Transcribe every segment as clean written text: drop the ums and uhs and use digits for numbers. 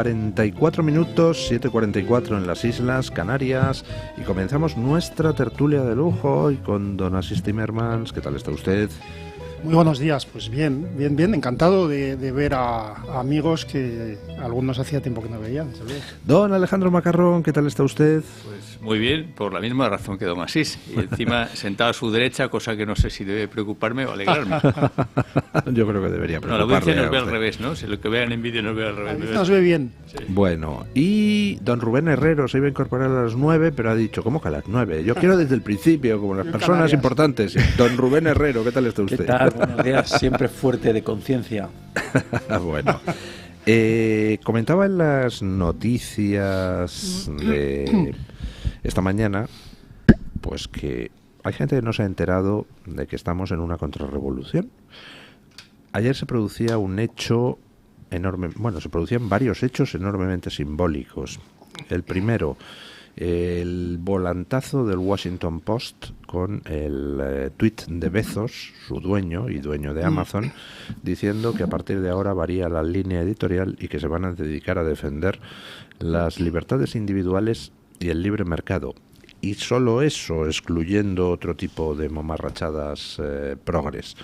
44 minutos, 7:44 en las Islas Canarias, y comenzamos nuestra tertulia de lujo hoy con don Asís Timmermans. ¿Qué tal está usted? Muy buenos días, pues bien, encantado de ver a amigos que algunos hacía tiempo que no veían. Don Alejandro Macarrón, ¿qué tal está usted? Pues muy bien, por la misma razón que don Asís, y encima sentado a su derecha, cosa que no sé si debe preocuparme o alegrarme. Yo creo que debería preocuparle. No, la audiencia nos ve al revés, ¿no? Si lo que vean en vídeo nos ve al revés. Nos ve bien. Sí. Bueno, y don Rubén Herrero se iba a incorporar a las 9, pero ha dicho, ¿cómo que a las 9? Yo quiero desde el principio, como las personas Canarias. Importantes. Don Rubén Herrero, ¿qué tal está usted? ¿Qué tal? Buenos días, siempre fuerte de conciencia. Bueno, comentaba en las noticias de esta mañana, pues que hay gente que no se ha enterado de que estamos en una contrarrevolución. Ayer se producía un hecho enorme, bueno, se producían varios hechos enormemente simbólicos. El primero, el volantazo del Washington Post con el tuit de Bezos, su dueño y dueño de Amazon, diciendo que a partir de ahora varía la línea editorial y que se van a dedicar a defender las libertades individuales y el libre mercado. Y solo eso, excluyendo otro tipo de mamarrachadas progres.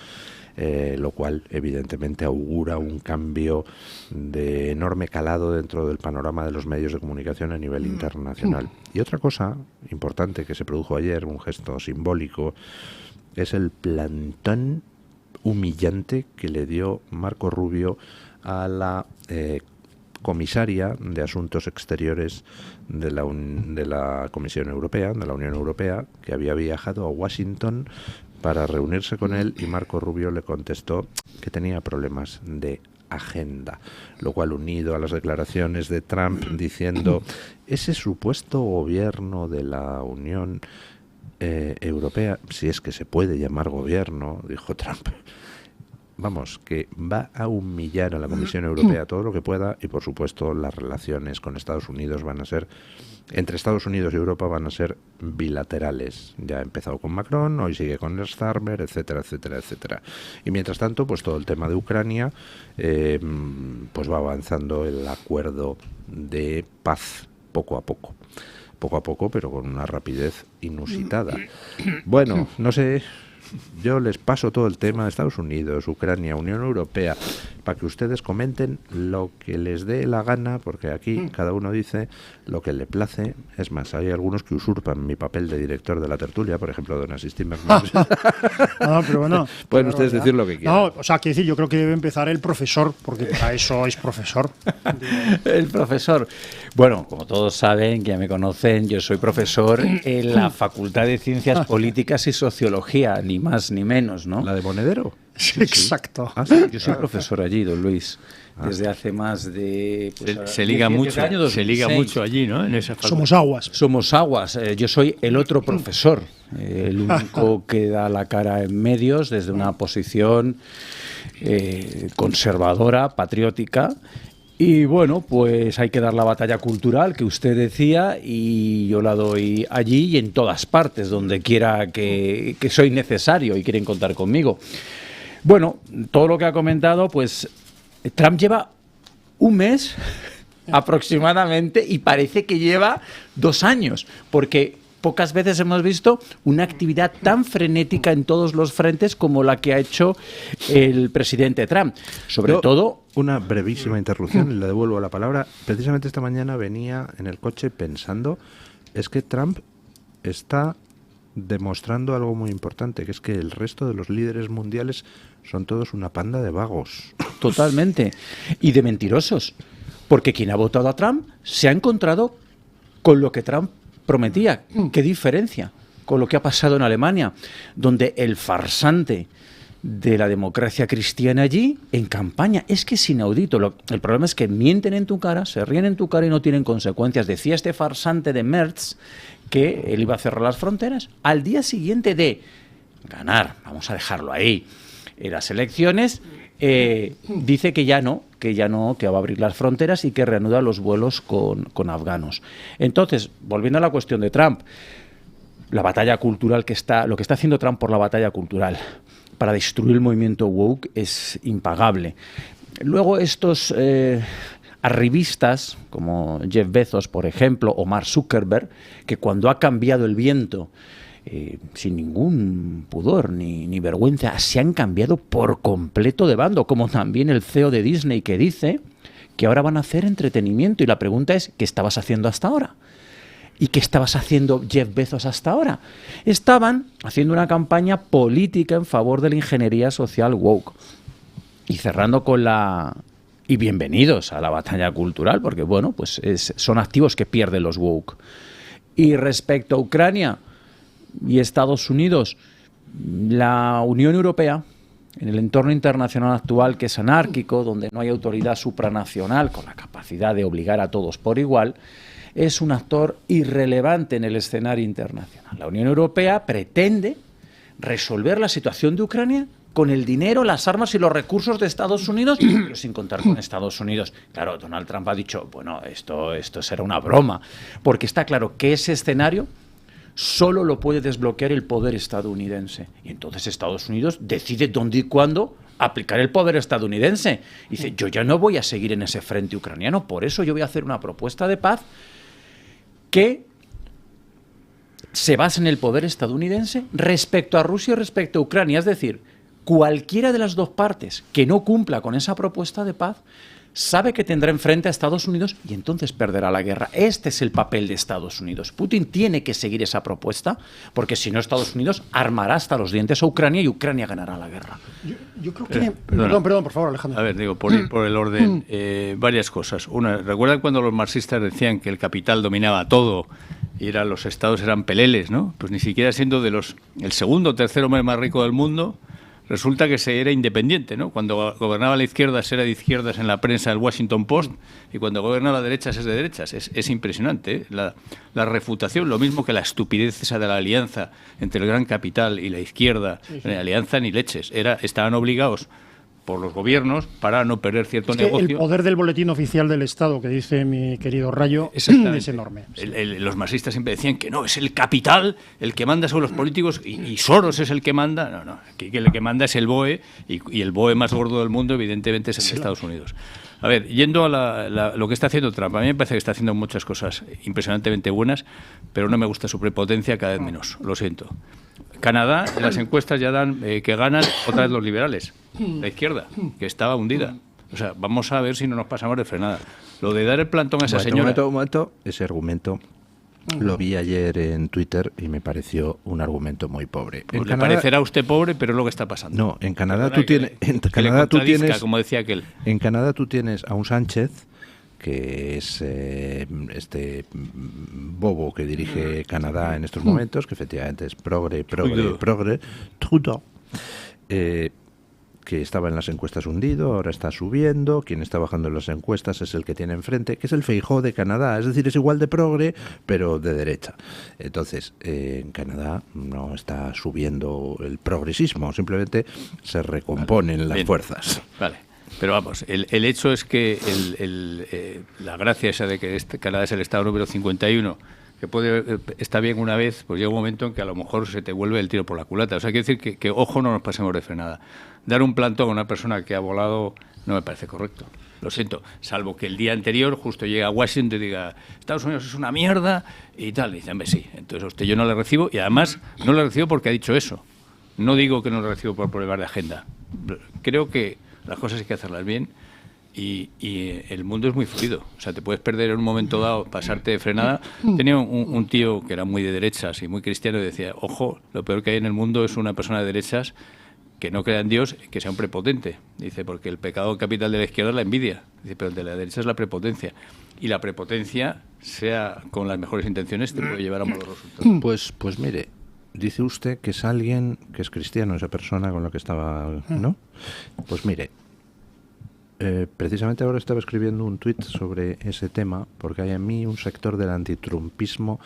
Lo cual evidentemente augura un cambio de enorme calado dentro del panorama de los medios de comunicación a nivel internacional. Y otra cosa importante que se produjo ayer, un gesto simbólico, es el plantón humillante que le dio Marco Rubio a la comisaria de Asuntos Exteriores de la Comisión Europea, de la Unión Europea, que había viajado a Washington para reunirse con él, y Marco Rubio le contestó que tenía problemas de agenda, lo cual, unido a las declaraciones de Trump diciendo ese supuesto gobierno de la Unión Europea, si es que se puede llamar gobierno, dijo Trump, vamos, que va a humillar a la Comisión Europea todo lo que pueda, y por supuesto las relaciones con Estados Unidos van a ser, entre Estados Unidos y Europa, van a ser bilaterales. Ya ha empezado con Macron, hoy sigue con Starmer, etcétera, etcétera, etcétera. Y mientras tanto, pues todo el tema de Ucrania, pues va avanzando el acuerdo de paz poco a poco, pero con una rapidez inusitada. Bueno, no sé, yo les paso todo el tema de Estados Unidos, Ucrania, Unión Europea, para que ustedes comenten lo que les dé la gana, porque aquí cada uno dice lo que le place. Es más, hay algunos que usurpan mi papel de director de la tertulia, por ejemplo, don Asís Timmermans. No, pero bueno. Pueden ustedes decir lo que quieran. No, o sea, quiero decir, yo creo que debe empezar el profesor, porque para eso es profesor. El profesor. Bueno, como todos saben, que ya me conocen, yo soy profesor en la Facultad de Ciencias Políticas y Sociología, ni más ni menos, ¿no? ¿La de Monedero? Sí, exacto. Ah, ¿sí? Yo soy profesor allí, don Luis, desde hace más de... Pues, Se liga 10 mucho, años, se liga 2006. mucho allí, ¿no? En esa facultad. Somos aguas. Somos aguas. Yo soy el otro profesor, el único que da la cara en medios desde una posición conservadora, patriótica. Y bueno, pues hay que dar la batalla cultural que usted decía, y yo la doy allí y en todas partes, donde quiera que soy necesario y quieren contar conmigo. Bueno, todo lo que ha comentado, pues Trump lleva un mes aproximadamente y parece que lleva 2 años, porque pocas veces hemos visto una actividad tan frenética en todos los frentes como la que ha hecho el presidente Trump. Sobre todo... Una brevísima interrupción, y le devuelvo la palabra. Precisamente esta mañana venía en el coche pensando, es que Trump está demostrando algo muy importante, que es que el resto de los líderes mundiales son todos una panda de vagos. Totalmente. Y de mentirosos. Porque quien ha votado a Trump se ha encontrado con lo que Trump prometía. ¿Qué diferencia con lo que ha pasado en Alemania? Donde el farsante de la democracia cristiana allí, en campaña, es que es inaudito. El problema es que mienten en tu cara, se ríen en tu cara y no tienen consecuencias. Decía este farsante de Merz que él iba a cerrar las fronteras al día siguiente de ganar, vamos a dejarlo ahí, en las elecciones. Dice que ya no, que va a abrir las fronteras y que reanuda los vuelos con afganos. Entonces, volviendo a la cuestión de Trump, la batalla cultural lo que está haciendo Trump por la batalla cultural para destruir el movimiento woke es impagable. Luego estos arribistas como Jeff Bezos, por ejemplo, o Mark Zuckerberg, que cuando ha cambiado el viento, sin ningún pudor ni vergüenza, se han cambiado por completo de bando, como también el CEO de Disney, que dice que ahora van a hacer entretenimiento. Y la pregunta es, ¿qué estabas haciendo hasta ahora? ¿Y qué estabas haciendo Jeff Bezos hasta ahora? Estaban haciendo una campaña política en favor de la ingeniería social woke. Y cerrando con y bienvenidos a la batalla cultural, porque bueno, pues son activos que pierden los woke. Y respecto a Ucrania y Estados Unidos, la Unión Europea, en el entorno internacional actual, que es anárquico, donde no hay autoridad supranacional con la capacidad de obligar a todos por igual, es un actor irrelevante en el escenario internacional. La Unión Europea pretende resolver la situación de Ucrania con el dinero, las armas y los recursos de Estados Unidos, pero sin contar con Estados Unidos. Claro, Donald Trump ha dicho, bueno, esto será una broma, porque está claro que ese escenario solo lo puede desbloquear el poder estadounidense. Y entonces Estados Unidos decide dónde y cuándo aplicar el poder estadounidense. Dice, yo ya no voy a seguir en ese frente ucraniano, por eso yo voy a hacer una propuesta de paz que se basa en el poder estadounidense respecto a Rusia y respecto a Ucrania. Es decir, cualquiera de las dos partes que no cumpla con esa propuesta de paz sabe que tendrá enfrente a Estados Unidos y entonces perderá la guerra. Este es el papel de Estados Unidos. Putin tiene que seguir esa propuesta, porque si no, Estados Unidos armará hasta los dientes a Ucrania y Ucrania ganará la guerra. Yo creo que... Perdón, por favor, Alejandro. A ver, digo, por ir por el orden, varias cosas. Una, ¿recuerdan cuando los marxistas decían que el capital dominaba todo y los estados eran peleles, ¿no? Pues ni siquiera siendo el segundo o tercer hombre más rico del mundo, resulta que se era independiente, ¿no? Cuando gobernaba la izquierda, era de izquierdas en la prensa del Washington Post, y cuando gobierna la derecha es de derechas. Es impresionante, ¿eh? La refutación, lo mismo que la estupidez esa de la alianza entre el gran capital y la izquierda. Sí. En la alianza ni leches. Estaban obligados por los gobiernos para no perder cierto negocio. El poder del boletín oficial del Estado, que dice mi querido Rayo, es enorme. Los marxistas siempre decían que no, es el capital el que manda sobre los políticos y Soros es el que manda. No, que el que manda es el BOE y el BOE más gordo del mundo evidentemente es el de Estados Unidos. A ver, yendo a lo que está haciendo Trump, a mí me parece que está haciendo muchas cosas impresionantemente buenas, pero no me gusta su prepotencia, cada vez menos, lo siento. Canadá, en las encuestas ya dan que ganan otra vez los liberales, la izquierda, que estaba hundida. O sea, vamos a ver si no nos pasamos de frenada. Lo de dar el plantón a esa señora... Un momento, ese argumento lo vi ayer en Twitter y me pareció un argumento muy pobre. Pues le parecerá a usted pobre, pero es lo que está pasando. No, en Canadá tú tienes... como decía aquel. En Canadá tú tienes a un Sánchez, que es este bobo que dirige Canadá en estos momentos, que efectivamente es progre, Trudeau, que estaba en las encuestas hundido, ahora está subiendo, quien está bajando en las encuestas es el que tiene enfrente, que es el Feijóo de Canadá, es decir, es igual de progre, pero de derecha. Entonces, en Canadá no está subiendo el progresismo, simplemente se recomponen las fuerzas. Vale. Pero vamos, el hecho es que la gracia esa de que Canadá es el estado número 51, que está bien una vez, pues llega un momento en que a lo mejor se te vuelve el tiro por la culata. O sea, quiero decir que ojo, no nos pasemos de frenada. Dar un plantón a una persona que ha volado no me parece correcto. Lo siento, salvo que el día anterior justo llegue a Washington y diga Estados Unidos es una mierda y tal. Y dice, hombre, sí. Entonces a usted yo no le recibo y además no le recibo porque ha dicho eso. No digo que no le recibo por problemas de agenda. Creo que las cosas hay que hacerlas bien y el mundo es muy fluido. O sea, te puedes perder en un momento dado, pasarte de frenada. Tenía un tío que era muy de derechas y muy cristiano y decía, ojo, lo peor que hay en el mundo es una persona de derechas que no crea en Dios, que sea un prepotente. Dice, porque el pecado capital de la izquierda es la envidia. Dice, pero el de la derecha es la prepotencia. Y la prepotencia, sea con las mejores intenciones, te puede llevar a malos resultados. Pues mire, dice usted que es alguien que es cristiano, esa persona con la que estaba, ¿no? Pues mire, precisamente ahora estaba escribiendo un tuit sobre ese tema, porque hay en mí un sector del antitrumpismo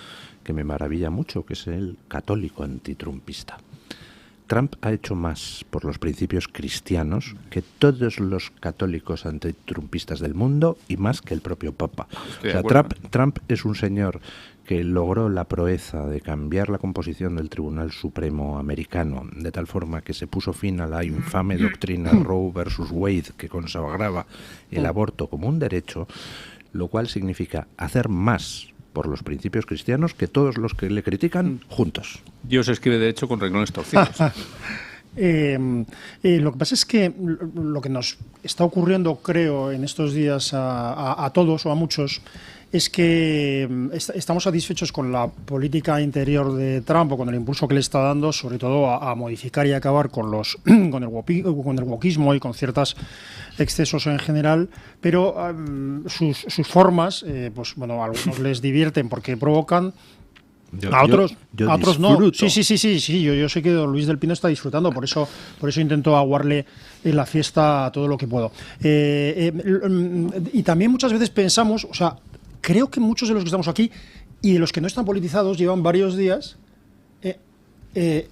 que me maravilla mucho, que es el católico antitrumpista. Trump ha hecho más por los principios cristianos que todos los católicos antitrumpistas del mundo y más que el propio Papa. O sea, Trump es un señor que logró la proeza de cambiar la composición del Tribunal Supremo americano de tal forma que se puso fin a la infame doctrina Roe versus Wade que consagraba el aborto como un derecho, lo cual significa hacer más por los principios cristianos que todos los que le critican juntos. Dios escribe derecho con renglones torcidos. Lo que pasa es que lo que nos está ocurriendo, creo, en estos días a todos o a muchos, es que estamos satisfechos con la política interior de Trump o con el impulso que le está dando, sobre todo a modificar y acabar con el wokismo y con ciertos excesos en general, pero sus formas, pues bueno, a algunos les divierten porque provocan. A otros no. Sí. Yo sé que don Luis del Pino está disfrutando, por eso intento aguarle en la fiesta todo lo que puedo. Y también muchas veces pensamos, o sea, creo que muchos de los que estamos aquí y de los que no están politizados llevan varios días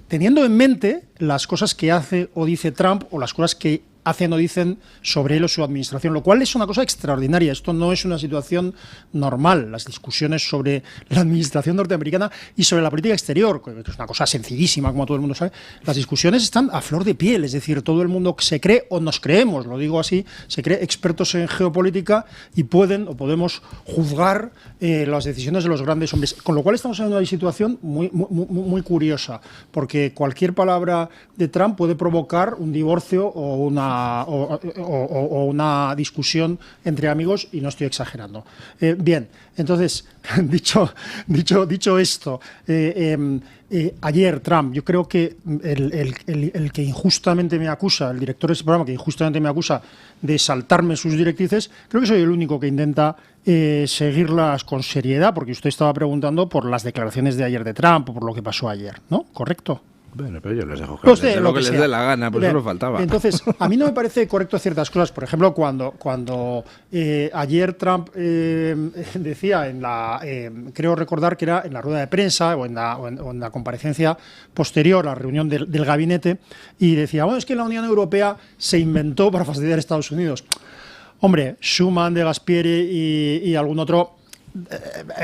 teniendo en mente las cosas que hace o dice Trump o las cosas que hacen o dicen sobre él o su administración, lo cual es una cosa extraordinaria. Esto no es una situación normal. Las discusiones sobre la administración norteamericana y sobre la política exterior, que es una cosa sencillísima, como todo el mundo sabe, las discusiones están a flor de piel. Es decir, todo el mundo se cree, o nos creemos, lo digo así, se cree expertos en geopolítica y pueden o podemos juzgar las decisiones de los grandes hombres. Con lo cual estamos en una situación muy curiosa, porque cualquier palabra de Trump puede provocar un divorcio o una discusión entre amigos, y no estoy exagerando. Bien, entonces, dicho esto, ayer Trump, yo creo que el que injustamente me acusa, el director de ese programa que injustamente me acusa de saltarme sus directrices, creo que soy el único que intenta seguirlas con seriedad, porque usted estaba preguntando por las declaraciones de ayer de Trump o por lo que pasó ayer, ¿no? ¿Correcto? Bueno, pero yo les dejo que hablen de lo que les dé la gana, por eso no faltaba. Entonces, a mí no me parece correcto ciertas cosas. Por ejemplo, cuando ayer Trump decía creo recordar que era en la rueda de prensa o en la comparecencia posterior a la reunión del gabinete, y decía, bueno, es que la Unión Europea se inventó para fastidiar a Estados Unidos. Hombre, Schuman, De Gasperi y algún otro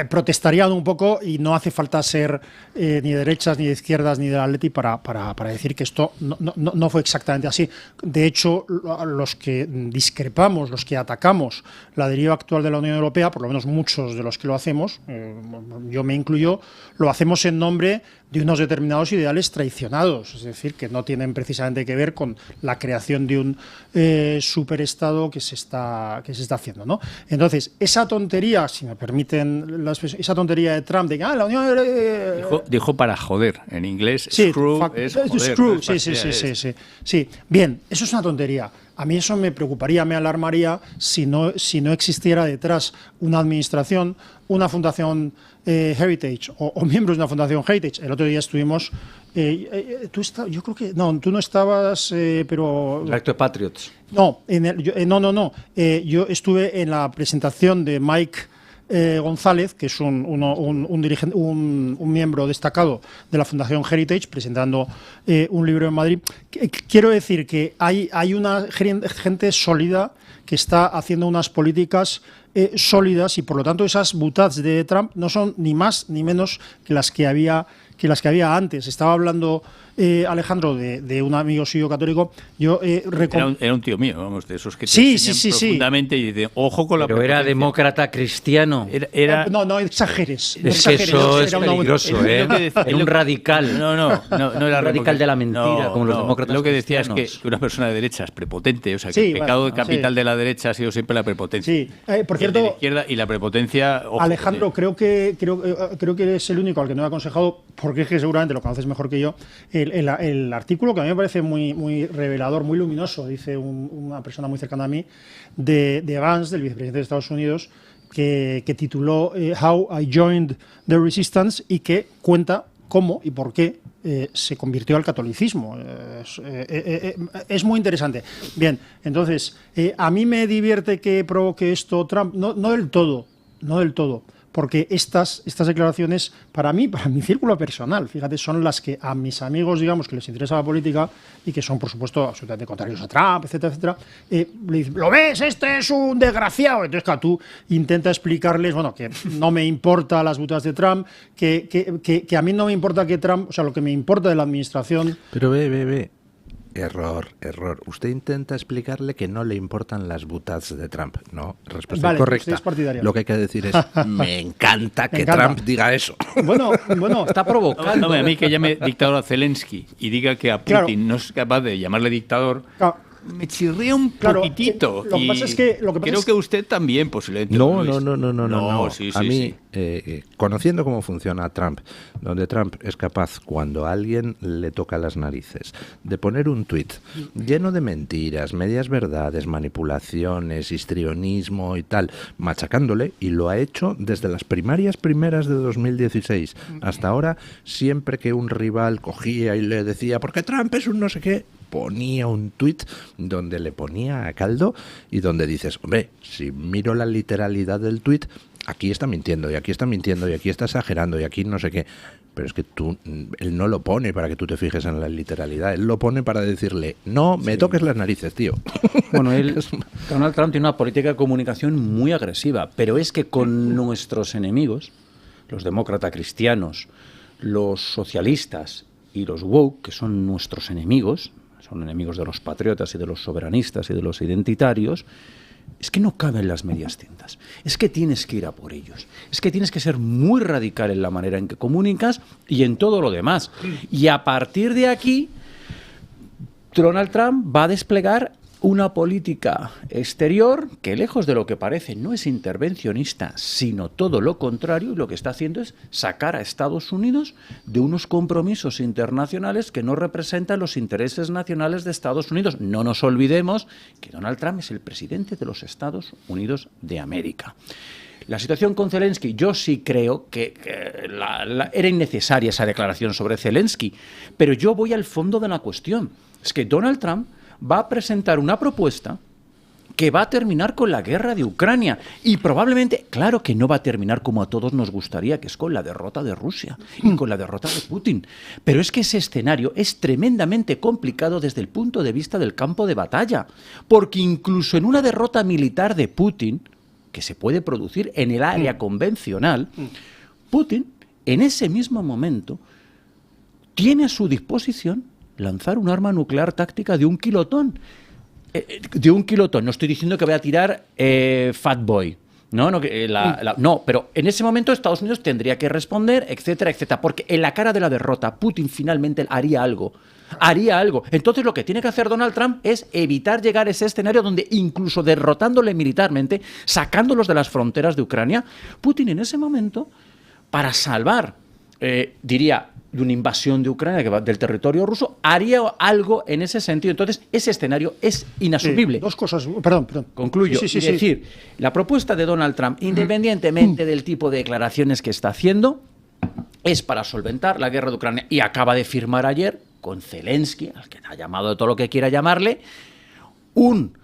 protestarían un poco, y no hace falta ser ni de derechas, ni de izquierdas, ni del Atleti para decir que esto no fue exactamente así. De hecho, los que discrepamos, los que atacamos la deriva actual de la Unión Europea, por lo menos muchos de los que lo hacemos, yo me incluyo, lo hacemos en nombre de unos determinados ideales traicionados, es decir, que no tienen precisamente que ver con la creación de un superestado que se está haciendo, ¿no? Entonces, esa tontería, si me permiten esa tontería de Trump de que la Unión Europea dijo para joder, en inglés screw es joder. Screw, sí. Bien, eso es una tontería. A mí eso me preocuparía, me alarmaría si no existiera detrás una administración, una fundación Heritage o miembros de una fundación Heritage. El otro día estuvimos, yo creo que no, tú no estabas, pero el acto de Patriots. No, yo estuve en la presentación de Mike González, que es un dirigente, un miembro destacado de la Fundación Heritage, presentando un libro en Madrid. Quiero decir que hay una gente sólida que está haciendo unas políticas sólidas, y por lo tanto esas butades de Trump no son ni más ni menos que las que había antes. Estaba hablando Alejandro de un amigo suyo católico. Yo era un tío mío, vamos, de esos que te sí, profundamente y de ojo con la pero era demócrata cristiano. No exageres. Es que eso es peligroso, Era un radical. No era radical de la mentira, como los demócratas. Lo que decía es que una persona de derecha es prepotte, o sea, que el pecado capital de la derecha ha sido siempre la prepotencia. Sí, por cierto, de la izquierda, y la prepotencia. Ojo, Alejandro, creo que eres el único al que no he aconsejado, porque es que seguramente lo conoces mejor que yo. El artículo que a mí me parece muy revelador, muy luminoso, dice una persona muy cercana a mí, de Vance, del vicepresidente de Estados Unidos, que tituló How I Joined the Resistance, y que cuenta cómo y por qué se convirtió al catolicismo. Es muy interesante. Bien, entonces, a mí me divierte que provoque esto Trump, no del todo, porque estas declaraciones, para mí, para mi círculo personal, fíjate, son las que a mis amigos, digamos, que les interesa la política y que son, por supuesto, absolutamente contrarios a Trump, etcétera, etcétera, le dicen, ¿lo ves? Este es un desgraciado. Entonces, claro, tú intentas explicarles, bueno, que no me importa las butas de Trump, que a mí no me importa que Trump, o sea, lo que me importa de la administración... Pero ve. Error. Usted intenta explicarle que no le importan las butas de Trump. No, respuesta Vale, incorrecta. usted es partidario. Lo que hay que decir es, me encanta que Trump diga eso. Bueno, Está provocando. No, a mí que llame dictador a Zelensky y diga que a Putin Claro. no es capaz de llamarle dictador, claro, me chirría un Claro, poquitito. lo que y pasa es que- creo que usted también, posiblemente. No, Luis. no. Sí, A sí, mí, sí. conociendo cómo funciona Trump, donde Trump es capaz, cuando a alguien le toca las narices, de poner un tuit lleno de mentiras, medias verdades, manipulaciones, histrionismo y tal, machacándole, y lo ha hecho desde las primarias primeras de 2016 hasta ahora, siempre que un rival cogía y le decía, porque Trump es un no sé qué, ponía un tuit donde le ponía a caldo y donde dices, hombre, si miro la literalidad del tuit, aquí está mintiendo y aquí está mintiendo y aquí está exagerando y aquí no sé qué. Pero es que él no lo pone para que tú te fijes en la literalidad, él lo pone para decirle, no me toques las narices, tío. Bueno, Donald Trump tiene una política de comunicación muy agresiva, pero es que con nuestros enemigos, los demócratas cristianos, los socialistas y los woke, que son nuestros enemigos, son enemigos de los patriotas y de los soberanistas y de los identitarios, es que no caben las medias tintas. Es que tienes que ir a por ellos. Es que tienes que ser muy radical en la manera en que comunicas y en todo lo demás. Y a partir de aquí, Donald Trump va a desplegar una política exterior que, lejos de lo que parece, no es intervencionista, sino todo lo contrario, y lo que está haciendo es sacar a Estados Unidos de unos compromisos internacionales que no representan los intereses nacionales de Estados Unidos. No nos olvidemos que Donald Trump es el presidente de los Estados Unidos de América. La situación con Zelensky, yo sí creo que era innecesaria esa declaración sobre Zelensky, pero yo voy al fondo de la cuestión. Es que Donald Trump va a presentar una propuesta que va a terminar con la guerra de Ucrania y probablemente, claro que no va a terminar como a todos nos gustaría, que es con la derrota de Rusia y con la derrota de Putin, pero es que ese escenario es tremendamente complicado desde el punto de vista del campo de batalla, porque incluso en una derrota militar de Putin, que se puede producir en el área convencional, Putin en ese mismo momento tiene a su disposición lanzar un arma nuclear táctica de 1 kilotón. De 1 kilotón. No estoy diciendo que vaya a tirar Fatboy. No, pero en ese momento Estados Unidos tendría que responder, etcétera, etcétera. Porque en la cara de la derrota, Putin finalmente haría algo. Entonces lo que tiene que hacer Donald Trump es evitar llegar a ese escenario donde, incluso derrotándole militarmente, sacándolos de las fronteras de Ucrania, Putin en ese momento, para salvar, diría, de una invasión de Ucrania que va del territorio ruso, haría algo en ese sentido. Entonces, ese escenario es inasumible. Dos cosas, perdón. Concluyo. Sí. Es decir, la propuesta de Donald Trump, independientemente del tipo de declaraciones que está haciendo, es para solventar la guerra de Ucrania. Y acaba de firmar ayer con Zelensky, al que ha llamado de todo lo que quiera llamarle, un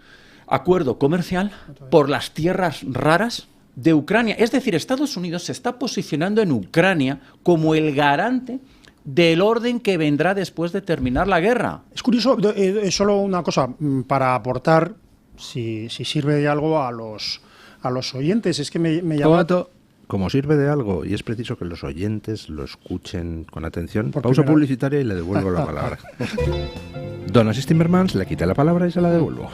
acuerdo comercial por las tierras raras de Ucrania. Es decir, Estados Unidos se está posicionando en Ucrania como el garante del orden que vendrá después de terminar la guerra. Es curioso, solo una cosa para aportar, si sirve de algo a los oyentes, es que me llama... Como sirve de algo y es preciso que los oyentes lo escuchen con atención, Por pausa primera publicitaria y le devuelvo la palabra. Don Asís Timmermans le quita la palabra y se la devuelvo.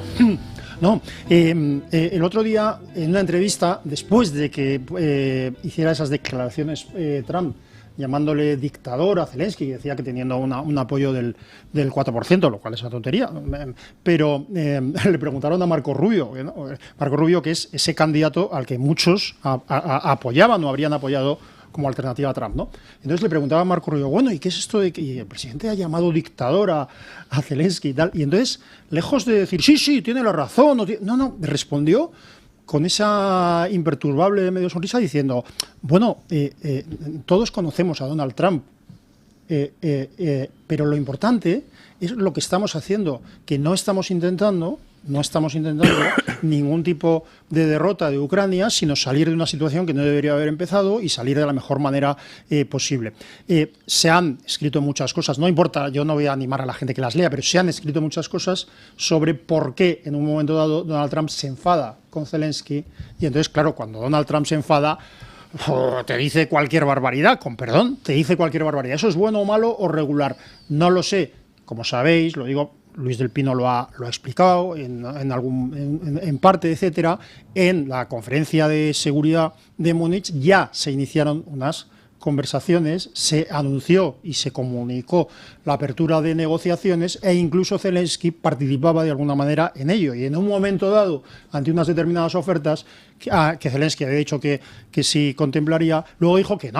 No, el otro día, en una entrevista, después de que hiciera esas declaraciones Trump, llamándole dictador a Zelensky, que decía que teniendo un apoyo del 4%, lo cual es una tontería, pero le preguntaron a Marco Rubio, ¿no? Marco Rubio, que es ese candidato al que muchos apoyaban o habrían apoyado como alternativa a Trump, ¿no? Entonces le preguntaba a Marco Rubio, bueno, ¿y qué es esto de que el presidente ha llamado dictador a Zelensky y tal? Y entonces, lejos de decir, sí, tiene la razón, no, respondió con esa imperturbable medio sonrisa diciendo, bueno, todos conocemos a Donald Trump, pero lo importante es lo que estamos haciendo, que no estamos intentando ningún tipo de derrota de Ucrania, sino salir de una situación que no debería haber empezado y salir de la mejor manera posible. Se han escrito muchas cosas, no importa, yo no voy a animar a la gente que las lea, pero se han escrito muchas cosas sobre por qué en un momento dado Donald Trump se enfada con Zelensky, y entonces, claro, cuando Donald Trump se enfada, te dice cualquier barbaridad, con perdón, te dice cualquier barbaridad. ¿Eso es bueno o malo o regular? No lo sé. Como sabéis, lo digo, Luis del Pino lo ha explicado en parte, etcétera. En la conferencia de seguridad de Múnich ya se iniciaron unas conversaciones, se anunció y se comunicó la apertura de negociaciones e incluso Zelensky participaba de alguna manera en ello. Y en un momento dado, ante unas determinadas ofertas, que Zelensky había dicho que sí contemplaría, luego dijo que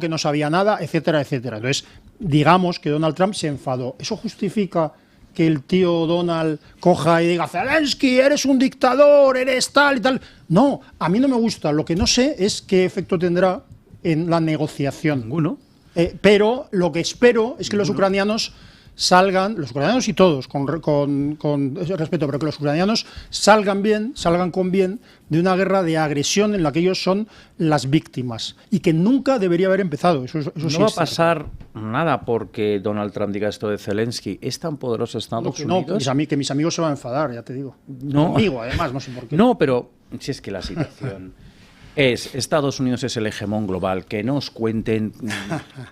no sabía nada, etcétera, etcétera. Entonces, digamos que Donald Trump se enfadó. ¿Eso justifica que el tío Donald coja y diga: Zelensky, eres un dictador, eres tal y tal? No, a mí no me gusta. Lo que no sé es qué efecto tendrá en la negociación. Ninguno. Pero lo que espero es que los ucranianos salgan, los ucranianos y todos, con respeto, pero que los ucranianos salgan con bien de una guerra de agresión en la que ellos son las víctimas y que nunca debería haber empezado. Eso no sí va a pasar nada porque Donald Trump diga esto de Zelensky. ¿Es tan poderoso Estados Unidos? No, que mis amigos se van a enfadar, ya te digo. No. Conmigo, además, no sé por qué. No, pero si es que la situación Estados Unidos es el hegemón global, que no os cuenten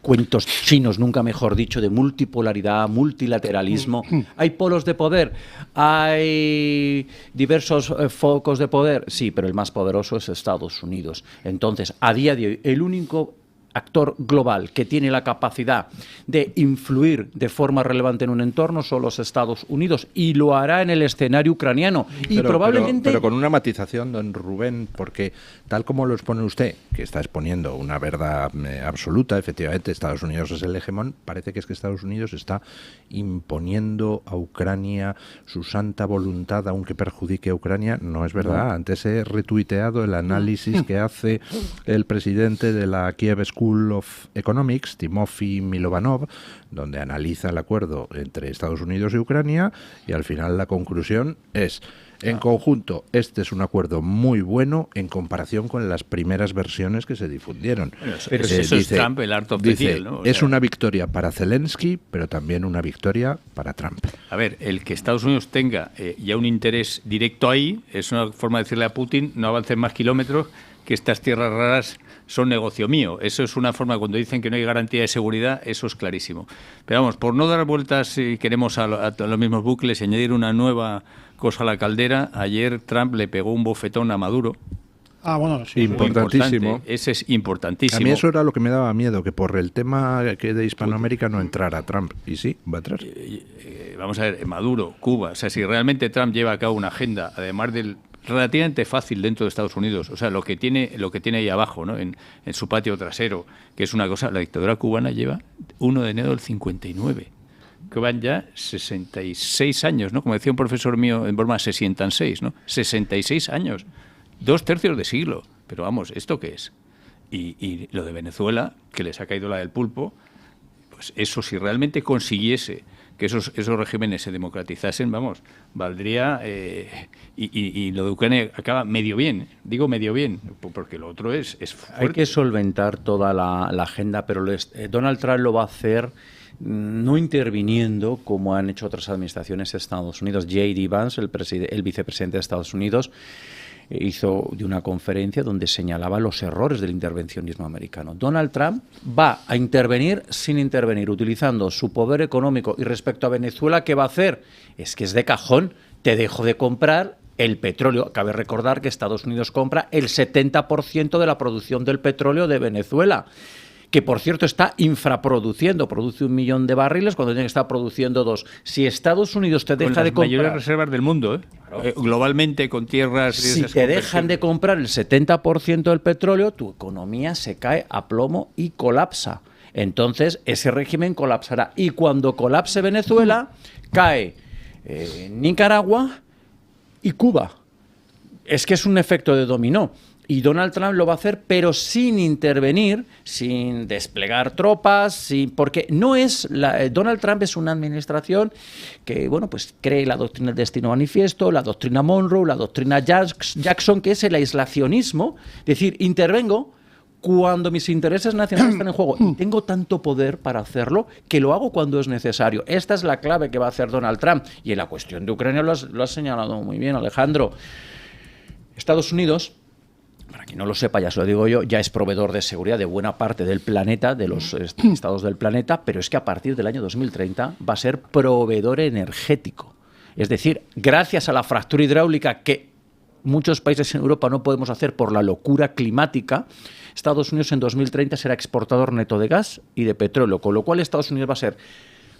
cuentos chinos, nunca mejor dicho, de multipolaridad, multilateralismo. ¿Hay polos de poder? ¿Hay diversos focos de poder? Sí, pero el más poderoso es Estados Unidos. Entonces, a día de hoy, el único actor global que tiene la capacidad de influir de forma relevante en un entorno son los Estados Unidos, y lo hará en el escenario ucraniano. Y probablemente... pero con una matización, don Rubén, porque tal como lo expone usted, que está exponiendo una verdad absoluta, efectivamente Estados Unidos es el hegemón, parece que es que Estados Unidos está imponiendo a Ucrania su santa voluntad, aunque perjudique a Ucrania. No es verdad. Antes he retuiteado el análisis que hace el presidente de la Kiev School of Economics, Timofey Milovanov, donde analiza el acuerdo entre Estados Unidos y Ucrania, y al final la conclusión es: en conjunto, este es un acuerdo muy bueno en comparación con las primeras versiones que se difundieron. Pero eso es Trump, el art of the deal, ¿no? Es una victoria para Zelensky, pero también una victoria para Trump. A ver, el que Estados Unidos tenga ya un interés directo ahí es una forma de decirle a Putin: no avances más kilómetros, que estas tierras raras son negocio mío. Eso es una forma, cuando dicen que no hay garantía de seguridad, eso es clarísimo. Pero vamos, por no dar vueltas, si queremos a los mismos bucles y añadir una nueva cosa a la caldera, ayer Trump le pegó un bofetón a Maduro. Bueno, sí. Importantísimo. Ese es importantísimo. A mí eso era lo que me daba miedo, que por el tema que de Hispanoamérica no entrara Trump. Y sí, va a entrar. Vamos a ver, Maduro, Cuba. O sea, si realmente Trump lleva a cabo una agenda, además del relativamente fácil dentro de Estados Unidos, o sea, lo que tiene ahí abajo, ¿no? En su patio trasero, que es una cosa, la dictadura cubana lleva 1 de enero del 59, que van ya 66 años, ¿no? Como decía un profesor mío en broma, se sientan 6, ¿no? 66 años, 2/3 de siglo. Pero vamos, ¿esto qué es? Y lo de Venezuela, que les ha caído la del pulpo, pues eso, si realmente consiguiese que esos regímenes se democratizasen, vamos, valdría, y lo de Ucrania acaba medio bien, digo medio bien, porque lo otro es fuerte. Hay que solventar toda la agenda, pero Donald Trump lo va a hacer no interviniendo como han hecho otras administraciones de Estados Unidos. J.D. Vance, el vicepresidente de Estados Unidos, hizo de una conferencia donde señalaba los errores del intervencionismo americano. Donald Trump va a intervenir sin intervenir, utilizando su poder económico. Y respecto a Venezuela, ¿qué va a hacer? Es que es de cajón. Te dejo de comprar el petróleo. Cabe recordar que Estados Unidos compra el 70% de la producción del petróleo de Venezuela, que por cierto está infraproduciendo, produce 1 millón de barriles cuando tiene que estar produciendo 2. Si Estados Unidos te deja de comprar... Con las mayores reservas del mundo, ¿eh? Claro. Globalmente, con tierras... Si te dejan de comprar el 70% del petróleo, tu economía se cae a plomo y colapsa. Entonces, ese régimen colapsará. Y cuando colapse Venezuela, cae Nicaragua y Cuba. Es que es un efecto de dominó. Y Donald Trump lo va a hacer, pero sin intervenir, sin desplegar tropas, porque no es Donald Trump es una administración que, bueno, pues cree la doctrina del destino manifiesto, la doctrina Monroe, la doctrina Jackson, que es el aislacionismo, es decir, intervengo cuando mis intereses nacionales están en juego y tengo tanto poder para hacerlo que lo hago cuando es necesario. Esta es la clave que va a hacer Donald Trump. Y en la cuestión de Ucrania lo has señalado muy bien, Alejandro. Estados Unidos, para quien no lo sepa, ya se lo digo yo, ya es proveedor de seguridad de buena parte del planeta, de los estados del planeta, pero es que a partir del año 2030 va a ser proveedor energético. Es decir, gracias a la fractura hidráulica que muchos países en Europa no podemos hacer por la locura climática, Estados Unidos en 2030 será exportador neto de gas y de petróleo, con lo cual Estados Unidos va a ser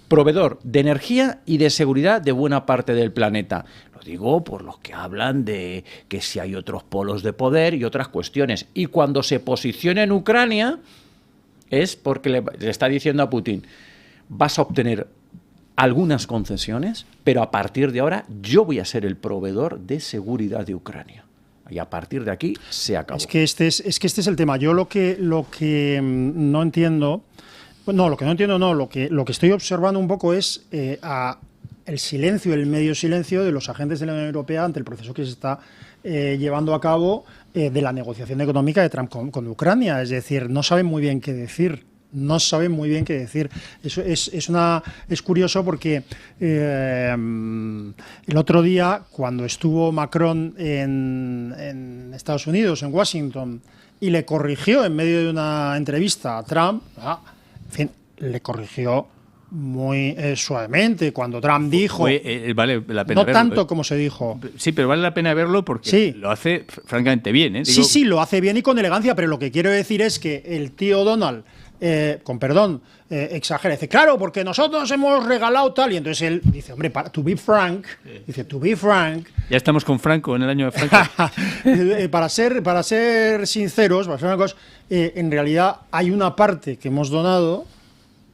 proveedor de energía y de seguridad de buena parte del planeta. Lo digo por los que hablan de que si hay otros polos de poder y otras cuestiones. Y cuando se posiciona en Ucrania es porque le está diciendo a Putin, vas a obtener algunas concesiones, pero a partir de ahora yo voy a ser el proveedor de seguridad de Ucrania. Y a partir de aquí se acabó. Es que este es el tema. Yo lo que no entiendo... No, lo que estoy observando un poco es el silencio, el medio silencio de los agentes de la Unión Europea ante el proceso que se está llevando a cabo de la negociación económica de Trump con Ucrania. Es decir, no saben muy bien qué decir. No saben muy bien qué decir. Eso es curioso porque el otro día, cuando estuvo Macron en Estados Unidos, en Washington, y le corrigió en medio de una entrevista a Trump, en fin, le corrigió muy suavemente cuando Trump dijo... vale la pena no verlo, tanto como se dijo. Sí, pero vale la pena verlo porque sí, lo hace francamente bien. Digo, sí, lo hace bien y con elegancia, pero lo que quiero decir es que el tío Donald, con perdón, exagera. Dice, claro, porque nosotros hemos regalado tal. Y entonces él dice, hombre, to be frank, ya estamos con Franco en el año de Franco. para ser sinceros, para ser una cosa, en realidad hay una parte que hemos donado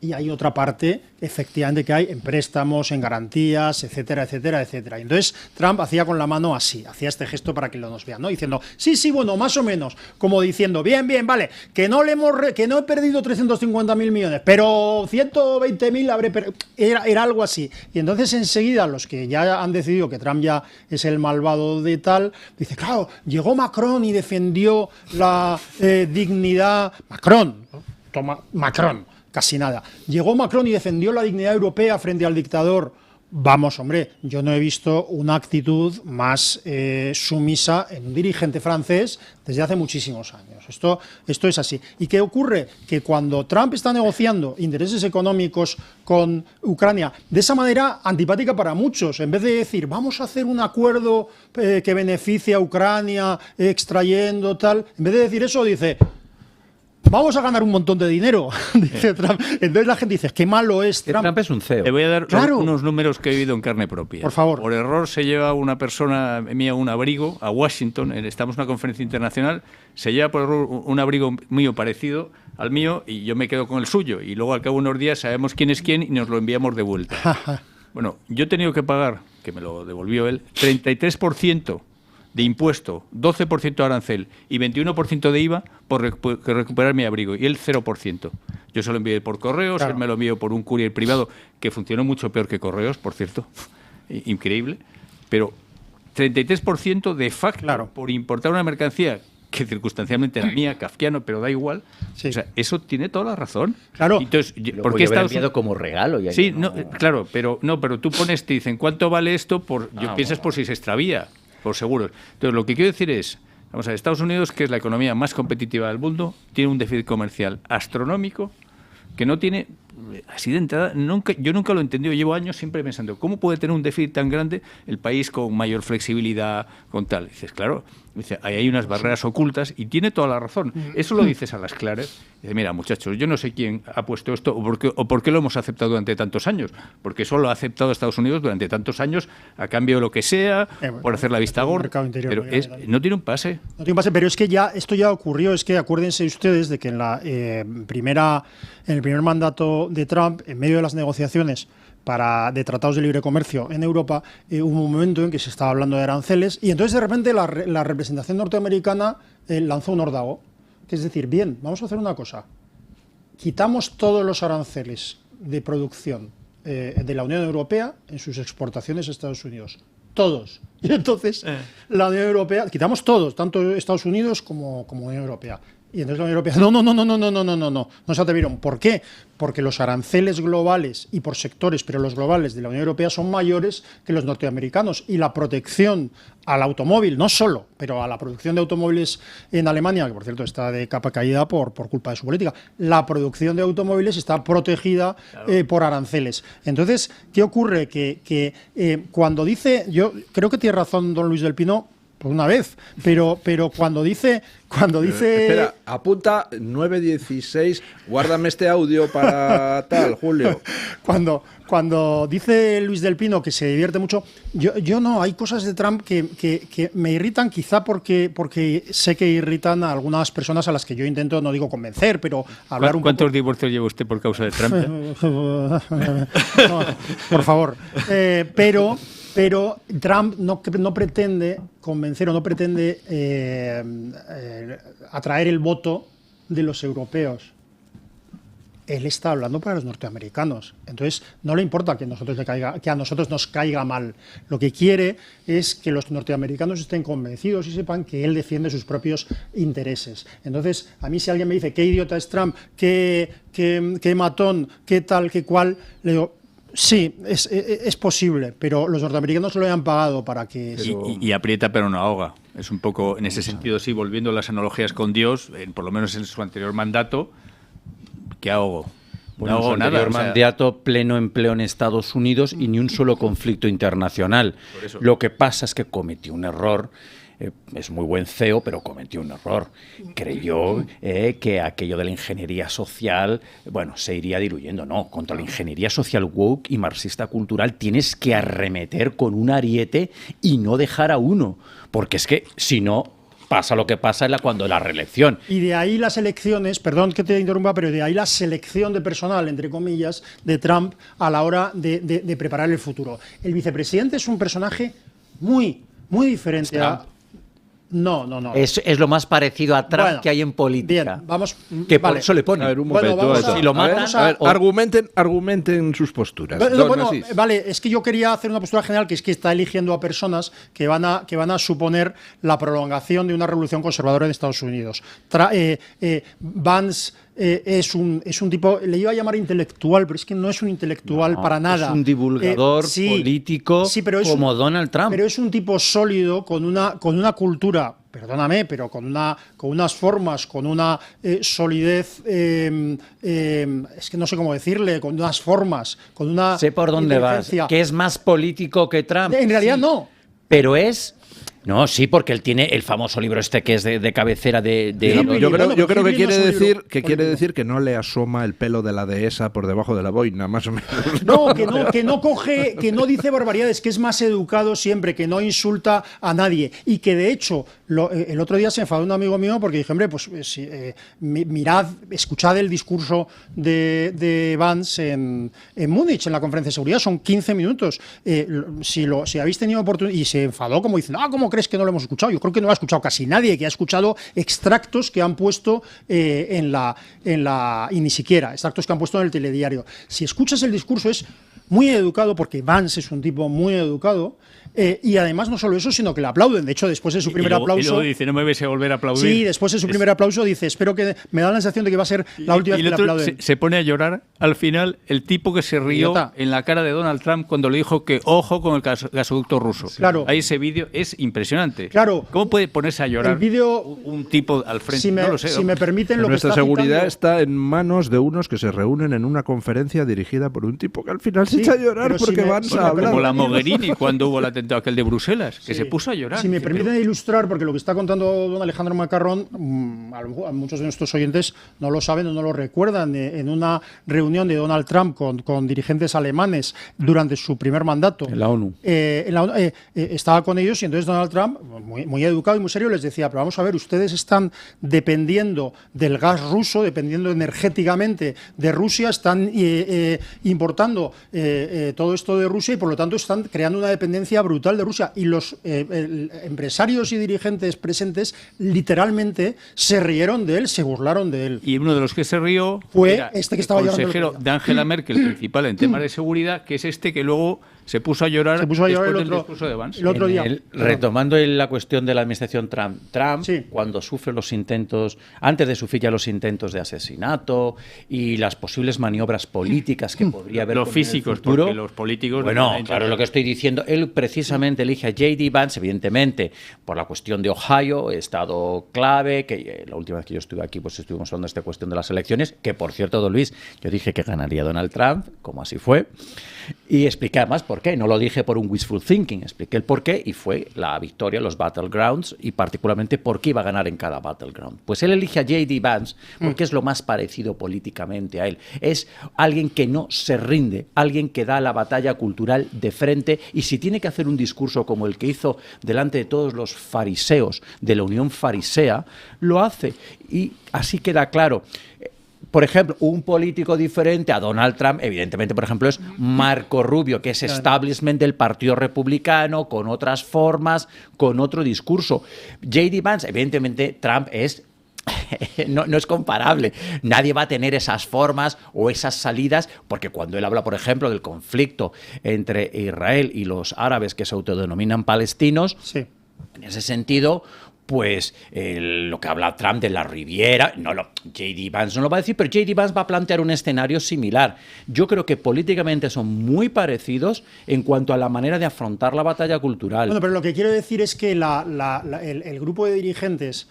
y hay otra parte, efectivamente, que hay en préstamos, en garantías, etcétera, etcétera, etcétera. Y entonces Trump hacía con la mano así, hacía este gesto para que lo nos vean, ¿no? Diciendo, sí, bueno, más o menos, como diciendo, bien, vale, que no he perdido 350.000 millones, pero 120.000 habré perdido. Era algo así. Y entonces enseguida los que ya han decidido que Trump ya es el malvado de tal, dice, claro, llegó Macron y defendió la dignidad. Macron. Casi nada. Llegó Macron y defendió la dignidad europea frente al dictador. Vamos, hombre, yo no he visto una actitud más sumisa en un dirigente francés desde hace muchísimos años. Esto es así. ¿Y qué ocurre? Que cuando Trump está negociando intereses económicos con Ucrania, de esa manera antipática para muchos, en vez de decir, vamos a hacer un acuerdo que beneficie a Ucrania extrayendo tal, en vez de decir eso, dice... Vamos a ganar un montón de dinero, dice Trump. Entonces la gente dice, qué malo es Trump. Trump es un CEO. Te voy a dar unos números que he vivido en carne propia. Por favor. Por error se lleva una persona mía un abrigo a Washington, estamos en una conferencia internacional, se lleva por error un abrigo mío parecido al mío y yo me quedo con el suyo. Y luego al cabo de unos días sabemos quién es quién y nos lo enviamos de vuelta. Bueno, yo he tenido que pagar, que me lo devolvió él, 33% de impuesto, 12% de arancel y 21% de IVA por recuperar mi abrigo, y él 0%. Yo se lo envié por correos, claro. Él me lo envió por un courier privado, que funcionó mucho peor que correos, por cierto, increíble, pero 33% de facto, claro, por importar una mercancía que circunstancialmente era mía, kafkiano, pero da igual. Sí. O sea, eso tiene toda la razón. Claro. Entonces, ¿por qué Estados Unidos como regalo? Y sí, no, claro, pero tú pones, te dicen, ¿cuánto vale esto? Piensas por si se extravía. Por seguros. Entonces, lo que quiero decir es, vamos a ver, Estados Unidos, que es la economía más competitiva del mundo, tiene un déficit comercial astronómico que no tiene, así de entrada, yo nunca lo he entendido, llevo años siempre pensando, ¿cómo puede tener un déficit tan grande el país con mayor flexibilidad, con tal? Y dices, claro, ahí hay unas barreras ocultas y tiene toda la razón. Eso lo dices a las claras. Y dices, mira, muchachos, yo no sé quién ha puesto esto o por qué lo hemos aceptado durante tantos años, porque eso lo ha aceptado Estados Unidos durante tantos años a cambio de lo que sea, por hacer la vista gorda. Pero no tiene un pase. No tiene un pase, pero es que esto ya ocurrió. Es que acuérdense ustedes de que en el primer mandato de Trump, en medio de las negociaciones de tratados de libre comercio en Europa, hubo un momento en que se estaba hablando de aranceles y entonces de repente la representación norteamericana lanzó un órdago, que es decir, bien, vamos a hacer una cosa, quitamos todos los aranceles de producción de la Unión Europea en sus exportaciones a Estados Unidos, todos. Y entonces la Unión Europea, quitamos todos, tanto Estados Unidos como Unión Europea. Y entonces la Unión Europea, no se atrevieron. ¿Por qué? Porque los aranceles globales y por sectores, pero los globales de la Unión Europea son mayores que los norteamericanos. Y la protección al automóvil, no solo, pero a la producción de automóviles en Alemania, que por cierto está de capa caída por culpa de su política, la producción de automóviles está protegida por aranceles. Entonces, ¿qué ocurre? Que cuando dice, yo creo que tiene razón don Luis del Pino, por una vez, pero cuando dice... Espera, apunta 9:16, guárdame este audio para tal, Julio. Cuando dice Luis del Pino que se divierte mucho, yo no, hay cosas de Trump que me irritan, quizá porque sé que irritan a algunas personas a las que yo intento, no digo convencer, pero hablar un poco... ¿Cuántos divorcios lleva usted por causa de Trump? No, por favor. Pero Trump no pretende convencer o no pretende atraer el voto de los europeos. Él está hablando para los norteamericanos. Entonces, no le importa que a nosotros nos caiga mal. Lo que quiere es que los norteamericanos estén convencidos y sepan que él defiende sus propios intereses. Entonces, a mí si alguien me dice qué idiota es Trump, qué matón, qué tal, qué cual, le digo... Sí, es posible, pero los norteamericanos lo han pagado para que... Y aprieta pero no ahoga. Es un poco, en ese sentido, sí, volviendo a las analogías con Dios, por lo menos en su anterior mandato, ¿qué ahogo? Bueno, no, su anterior mandato, pleno empleo en Estados Unidos y ni un solo conflicto internacional. Lo que pasa es que cometió un error. Es muy buen CEO, pero cometió un error. Creyó que aquello de la ingeniería social, bueno, se iría diluyendo. No, contra la ingeniería social woke y marxista cultural tienes que arremeter con un ariete y no dejar a uno. Porque es que, si no, pasa lo que pasa cuando la reelección. Y de ahí las elecciones, perdón que te interrumpa, pero de ahí la selección de personal, entre comillas, de Trump a la hora de preparar el futuro. El vicepresidente es un personaje muy diferente a... No. Es lo más parecido a Trump que hay en política. Bien, vamos. Que por eso le ponen. A ver, un momento. Si lo matan, argumenten sus posturas. Vale, es que yo quería hacer una postura general, que es que está eligiendo a personas que van a suponer la prolongación de una revolución conservadora en Estados Unidos. Vance es un tipo, le iba a llamar intelectual, pero es que no es un intelectual para nada. Es un divulgador político como Donald Trump. Pero es un tipo sólido, con una cultura, perdóname, pero con unas formas, con una solidez, es que no sé cómo decirle, con unas formas, con una... Sé por dónde vas, que es más político que Trump. En realidad no. Pero es... No, sí, porque él tiene el famoso libro que es de cabecera de yo creo que quiere decir que no le asoma el pelo de la dehesa por debajo de la boina, más o menos. No, que no coge, que no dice barbaridades, que es más educado siempre, que no insulta a nadie y que de hecho el otro día se enfadó un amigo mío porque dije, hombre, pues mirad, escuchad el discurso de Vance en Múnich, en la conferencia de seguridad, son 15 minutos. Si habéis tenido oportunidad, y se enfadó como diciendo, ¿cómo crees que no lo hemos escuchado? Yo creo que no lo ha escuchado casi nadie, que ha escuchado extractos que han puesto y ni siquiera extractos que han puesto en el telediario. Si escuchas el discurso es muy educado, porque Vance es un tipo muy educado, y además no solo eso, sino que le aplauden. De hecho, después de su primer aplauso... Y luego dice, no me vais a volver a aplaudir. Sí, después de su primer aplauso dice, espero que... Me da la sensación de que va a ser la última vez que le aplauden. Se pone a llorar al final el tipo que se rió en la cara de Donald Trump cuando le dijo que ojo con el gasoducto ruso. Claro. Ahí ese vídeo es impresionante. Claro. ¿Cómo puede ponerse a llorar el vídeo, un tipo al frente? No lo sé. Si me permiten, lo nuestra que está seguridad citando, está en manos de unos que se reúnen en una conferencia dirigida por un tipo que al final se echa a llorar porque van a hablar. Como la Mogherini cuando hubo el atentado aquel de Bruselas, que se puso a llorar. Si me permiten ilustrar, porque lo que está contando don Alejandro Macarrón, a muchos de nuestros oyentes no lo saben o no lo recuerdan, en una reunión de Donald Trump con dirigentes alemanes durante su primer mandato. En la ONU. Estaba con ellos y entonces Donald Trump, muy educado y muy serio, les decía, pero vamos a ver, ustedes están dependiendo del gas ruso, dependiendo energéticamente de Rusia, están importando todo esto de Rusia y por lo tanto están creando una dependencia brutal de Rusia. Y los empresarios y dirigentes presentes literalmente se rieron de él, se burlaron de él. Y uno de los que se rió fue era este que estaba el consejero de Angela Merkel, principal en temas de seguridad, que es este que luego se puso a llorar, después del discurso de Vance. El otro día. Retomando la cuestión de la administración Trump, sí. Cuando sufre los intentos, antes de sufrir ya los intentos de asesinato y las posibles maniobras políticas que podría haber los físicos, futuro, porque los políticos... Bueno, claro, lo que estoy diciendo, él precisamente elige a J.D. Vance, evidentemente, por la cuestión de Ohio, estado clave, que la última vez que yo estuve aquí, pues estuvimos hablando de esta cuestión de las elecciones, que por cierto, don Luis, yo dije que ganaría Donald Trump, como así fue, y expliqué además por qué, no lo dije por un wishful thinking, expliqué el por qué y fue la victoria en los battlegrounds y particularmente por qué iba a ganar en cada battleground. Pues él elige a J.D. Vance porque es lo más parecido políticamente a él. Es alguien que no se rinde, alguien que da la batalla cultural de frente y si tiene que hacer un discurso como el que hizo delante de todos los fariseos de la Unión Farisea, lo hace y así queda claro. Por ejemplo, un político diferente a Donald Trump, evidentemente, por ejemplo, es Marco Rubio, que es establishment del Partido Republicano, con otras formas, con otro discurso. J.D. Vance, evidentemente, Trump es... No es comparable. Nadie va a tener esas formas o esas salidas, porque cuando él habla, por ejemplo, del conflicto entre Israel y los árabes que se autodenominan palestinos, sí. En ese sentido... Pues lo que habla Trump de la Riviera, J.D. Vance no lo va a decir, pero J.D. Vance va a plantear un escenario similar. Yo creo que políticamente son muy parecidos en cuanto a la manera de afrontar la batalla cultural. Bueno, pero lo que quiero decir es que el grupo de dirigentes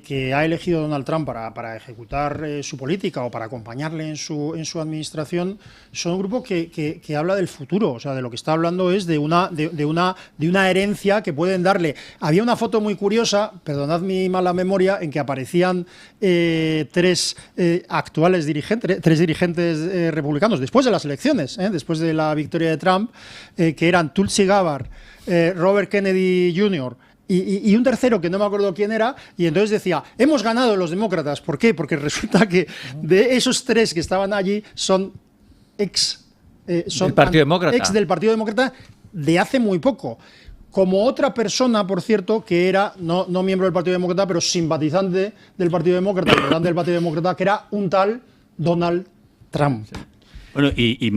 que ha elegido Donald Trump para ejecutar su política o para acompañarle en su administración son un grupo que habla del futuro, o sea, de lo que está hablando es de una herencia que pueden darle. Había una foto muy curiosa, perdonad mi mala memoria, en que aparecían tres dirigentes republicanos después de las elecciones, después de la victoria de Trump, que eran Tulsi Gabbard, Robert Kennedy Jr., y un tercero que no me acuerdo quién era, y entonces decía, hemos ganado los demócratas. ¿Por qué? Porque resulta que de esos tres que estaban allí son ex del Partido Demócrata de hace muy poco. Como otra persona, por cierto, que era no miembro del Partido Demócrata, pero simpatizante del Partido Demócrata, que era un tal Donald Trump. Sí. Bueno, y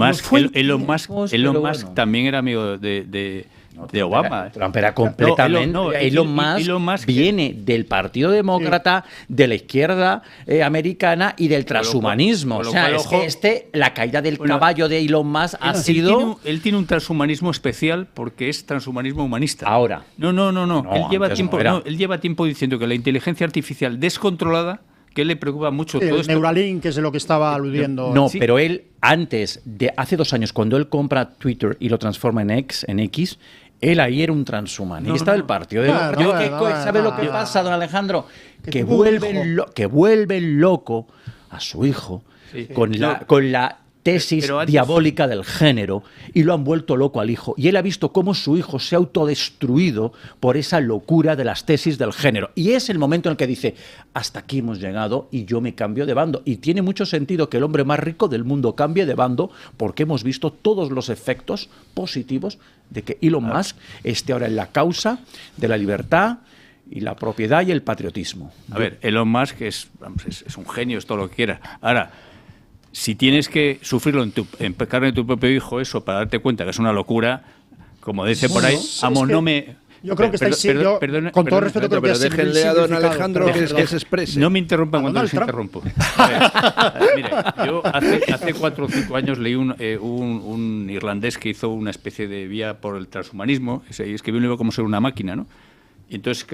Elon Musk también era amigo de Obama. Trump era completamente. Elon Musk viene del Partido Demócrata, de la izquierda americana y del transhumanismo. O sea, es que la caída del caballo de Elon Musk ha sido. Él tiene un transhumanismo especial porque es transhumanismo humanista. Ahora. No. Él lleva tiempo diciendo que la inteligencia artificial descontrolada, que le preocupa mucho todo esto. Neuralink, que es lo que estaba aludiendo. No, sí. Pero él, hace 2 años, cuando él compra Twitter y lo transforma en X, él ahí era un transhumanista del Partido Demócrata. ¿Sabe lo que pasa, don Alejandro? Que vuelven loco a su hijo con la tesis diabólica del género y lo han vuelto loco al hijo. Y él ha visto cómo su hijo se ha autodestruido por esa locura de las tesis del género. Y es el momento en el que dice, hasta aquí hemos llegado y yo me cambio de bando. Y tiene mucho sentido que el hombre más rico del mundo cambie de bando porque hemos visto todos los efectos positivos de que Elon Musk esté ahora en la causa de la libertad y la propiedad y el patriotismo. A ver, Elon Musk es un genio, es todo lo que quiera. Ahora, si tienes que sufrirlo en carne de tu propio hijo, eso, para darte cuenta que es una locura, como dice por ahí, yo creo que con todo respeto, creo que déjenle a don Alejandro que se exprese. No me interrumpan cuando les interrumpo. A ver, mire, yo hace 4 o 5 años leí un irlandés que hizo una especie de vía por el transhumanismo, y escribió un libro como ser una máquina, ¿no? Y entonces,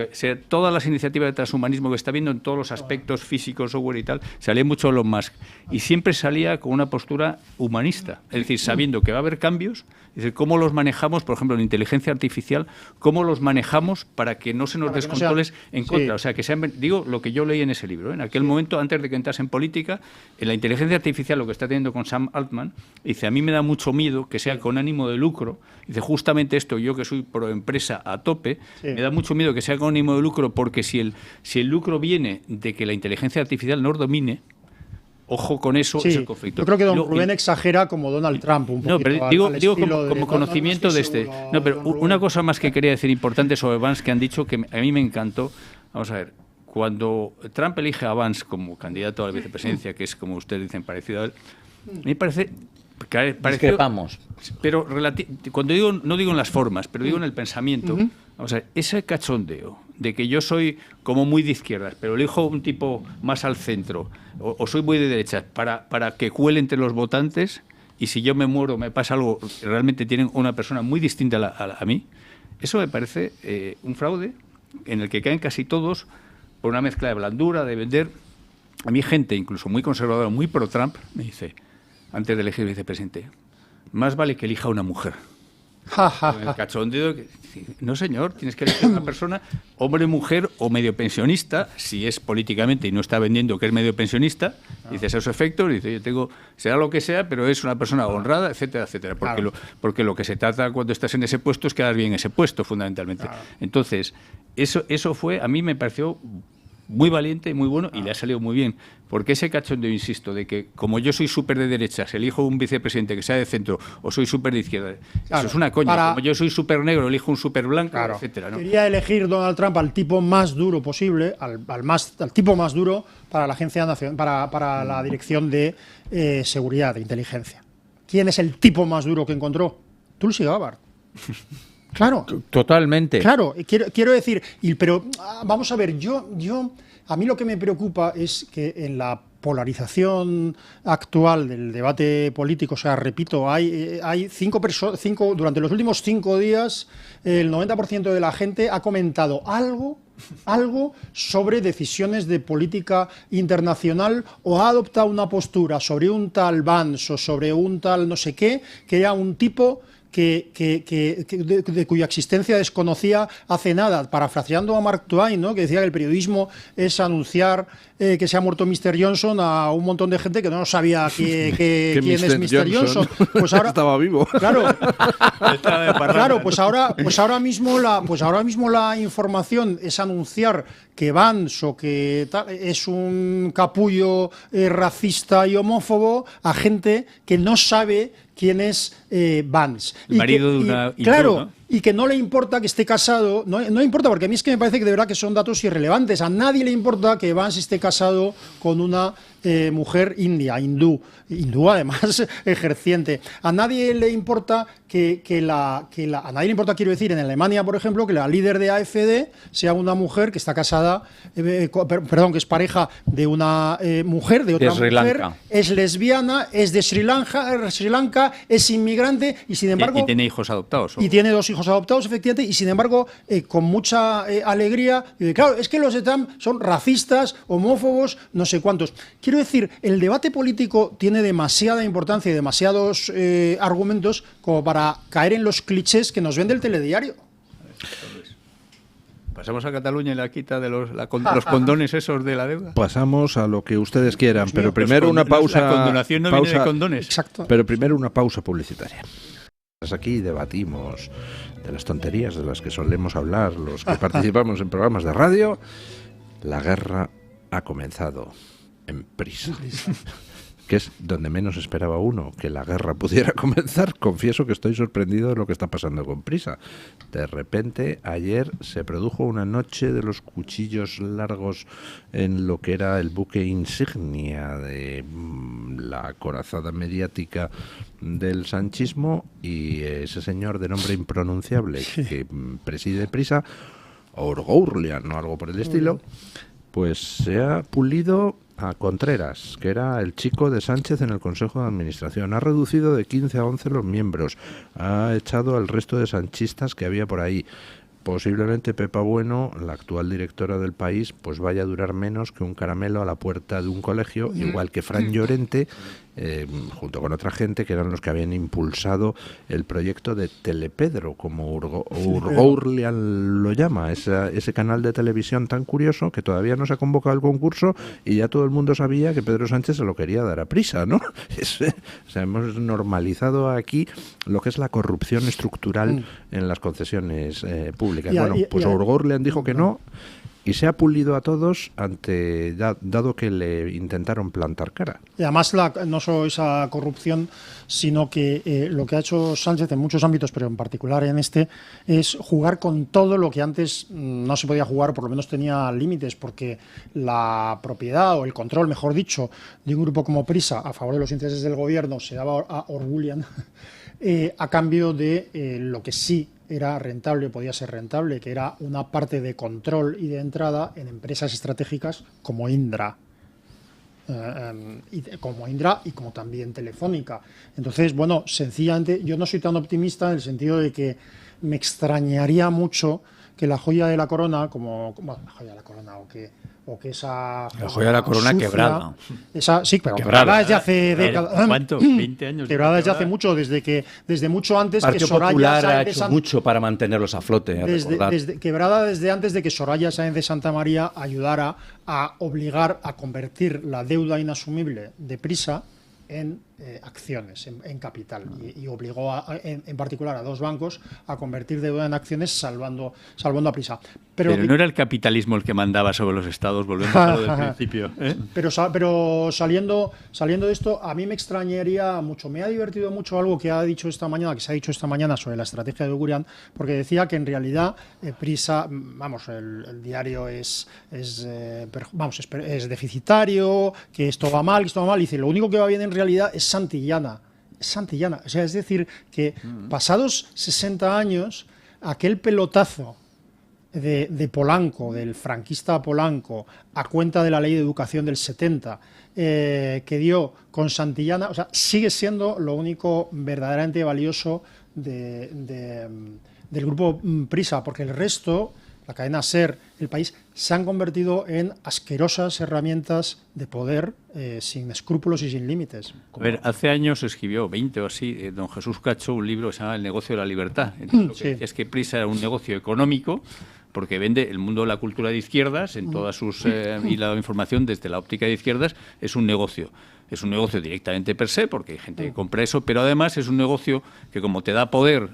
todas las iniciativas de transhumanismo que está viendo en todos los aspectos físicos, software y tal, salía mucho Elon Musk. Y siempre salía con una postura humanista. Es decir, sabiendo que va a haber cambios, es decir, cómo los manejamos, por ejemplo, en inteligencia artificial, cómo los manejamos para que no se nos descontroles en contra. O sea, que sean, digo lo que yo leí en ese libro. En aquel momento, antes de que entrase en política, en la inteligencia artificial, lo que está teniendo con Sam Altman, dice, a mí me da mucho miedo que sea con ánimo de lucro. Dice, justamente esto, yo que soy pro empresa a tope, me da mucho miedo que sea con ánimo de lucro, porque si el lucro viene de que la inteligencia artificial nos domine, ojo con eso, Sí, es el conflicto. yo creo que don Rubén exagera como Donald Trump un poquito. No, pero digo como conocimiento de este. seguro, No, pero don Rubén. una cosa más que quería decir importante sobre Vance que han dicho que a mí me encantó. Vamos a ver, cuando Trump elige a Vance como candidato a la vicepresidencia, que es como ustedes dicen parecido a él, a mí me parece Discrepamos. pero cuando digo, no digo en las formas, pero digo en el pensamiento. Vamos a ver, ese cachondeo de que yo soy como muy de izquierdas, pero elijo un tipo más al centro, o soy muy de derechas, para que cuele entre los votantes, y si yo me muero, me pasa algo, realmente tienen una persona muy distinta a mí, eso me parece un fraude en el que caen casi todos por una mezcla de blandura, de vender. A mí gente, incluso muy conservadora, muy pro-Trump, me dice, antes de elegir vicepresidente, más vale que elija una mujer. Con el cachondeo no, señor, tienes que elegir una persona, hombre, mujer o medio pensionista, si es políticamente y no está vendiendo que es medio pensionista, dices a su efecto, dice, yo tengo, será lo que sea, pero es una persona honrada, etcétera, etcétera. Porque lo que se trata cuando estás en ese puesto es quedar bien en ese puesto, fundamentalmente. Entonces, eso fue, a mí me pareció muy valiente y muy bueno, y le ha salido muy bien. Porque ese cachondeo, insisto, de que como yo soy súper de derechas, elijo un vicepresidente que sea de centro, o soy súper de izquierda, eso es una coña. Como yo soy súper negro, elijo un súper blanco, etcétera, ¿no? Quería elegir Donald Trump al tipo más duro posible, al tipo más duro para la Agencia Nacional, para la Dirección de Seguridad, de Inteligencia. ¿Quién es el tipo más duro que encontró? Tulsi Gabbard. Claro. Totalmente. Claro, quiero decir, pero vamos a ver, a mí lo que me preocupa es que en la polarización actual del debate político, o sea, repito, hay durante los últimos 5 días, el 90% de la gente ha comentado algo sobre decisiones de política internacional o ha adoptado una postura sobre un tal Vance o sobre un tal no sé qué, que era un tipo de cuya existencia desconocía hace nada, parafraseando a Mark Twain, ¿no? Que decía que el periodismo es anunciar que se ha muerto Mr. Johnson a un montón de gente que no sabía quién es Mr. Johnson. Pues ahora estaba vivo. Claro, pues ahora mismo la información es anunciar que Vance o que es un capullo racista y homófobo a gente que no sabe quién es Vance. El marido de una... Claro, ¿no? Y que no le importa que esté casado, no importa, porque a mí es que me parece que de verdad que son datos irrelevantes. A nadie le importa que Vance esté casado con una mujer india, hindú además ejerciente. A nadie le importa a nadie le importa, quiero decir, en Alemania, por ejemplo, que la líder de AfD sea una mujer que está casada, que es pareja de una mujer, de otra mujer, es lesbiana, es de Sri Lanka, es inmigrante y sin embargo... Y tiene hijos adoptados. Y tiene 2 hijos adoptados, efectivamente, y sin embargo, con mucha alegría, claro, es que los de Trump son racistas, homófobos, no sé cuántos. Quiero decir, el debate político tiene demasiada importancia y demasiados argumentos como para caer en los clichés que nos vende el telediario. ¿Pasamos a Cataluña y la quita de los condones esos de la deuda? Pasamos a lo que ustedes quieran, pero primero una pausa. La condonación no viene de condones. Exacto. Pero primero una pausa publicitaria. Aquí debatimos de las tonterías de las que solemos hablar los que participamos en programas de radio. La guerra ha comenzado en Prisa, que es donde menos esperaba uno que la guerra pudiera comenzar. Confieso que estoy sorprendido de lo que está pasando con Prisa. De repente, ayer se produjo una noche de los cuchillos largos en lo que era el buque insignia de la acorazada mediática del sanchismo, y ese señor de nombre impronunciable que preside Prisa, O'Gourlian o algo por el estilo, pues se ha pulido a Contreras, que era el chico de Sánchez en el Consejo de Administración. Ha reducido de 15 a 11 los miembros. Ha echado al resto de sanchistas que había por ahí. Posiblemente Pepa Bueno, la actual directora del País, pues vaya a durar menos que un caramelo a la puerta de un colegio, igual que Fran Llorente, junto con otra gente que eran los que habían impulsado el proyecto de Telepedro, como Urgourlian lo llama, ese canal de televisión tan curioso que todavía no se ha convocado el concurso y ya todo el mundo sabía que Pedro Sánchez se lo quería dar a Prisa, ¿no? O sea, hemos normalizado aquí lo que es la corrupción estructural en las concesiones públicas. Pues O'Gourlian dijo que no, y se ha pulido a todos dado que le intentaron plantar cara. Y además no solo esa corrupción, sino que lo que ha hecho Sánchez en muchos ámbitos, pero en particular en este, es jugar con todo lo que antes no se podía jugar, por lo menos tenía límites, porque la propiedad o el control, mejor dicho, de un grupo como Prisa a favor de los intereses del gobierno se daba a Orwellian a cambio de lo que sí era rentable, podía ser rentable, que era una parte de control y de entrada en empresas estratégicas como Indra. Como Indra y como también Telefónica. Entonces, bueno, sencillamente yo no soy tan optimista en el sentido de que me extrañaría mucho que la joya de la corona, la joya de la corona o que esa la joya de la corona sucia, quebrada. Sí, pero quebrada desde hace décadas. ¿Cuánto? 20 años. Quebrada desde hace mucho, desde mucho antes Partido que Soraya Popular Sáenz ha de hecho mucho para mantenerlos a flote. quebrada desde antes de que Soraya Sáenz de Santa María ayudara a obligar a convertir la deuda inasumible de Prisa en acciones, en capital, y obligó en particular a 2 bancos a convertir deuda en acciones salvando a Prisa. Pero no era el capitalismo el que mandaba sobre los estados, volvemos a lo del principio. Pero saliendo de esto, a mí me extrañaría mucho, me ha divertido mucho algo que se ha dicho esta mañana sobre la estrategia de Gurian, porque decía que en realidad Prisa, el diario es deficitario, que esto va mal, y dice, lo único que va bien en realidad es Santillana. O sea, es decir, que pasados 60 años, aquel pelotazo de Polanco, del franquista Polanco, a cuenta de la ley de educación del 70, que dio con Santillana, o sea, sigue siendo lo único verdaderamente valioso del grupo Prisa, porque el resto, la cadena SER, el país, se han convertido en asquerosas herramientas de poder sin escrúpulos y sin límites. A ver, hace años escribió, 20 o así, don Jesús Cacho, un libro que se llama El negocio de la libertad. Entonces, lo que decía es que Prisa era un negocio económico porque vende el mundo de la cultura de izquierdas en todas sus y la información desde la óptica de izquierdas es un negocio. Es un negocio directamente per se, porque hay gente que compra eso, pero además es un negocio que, como te da poder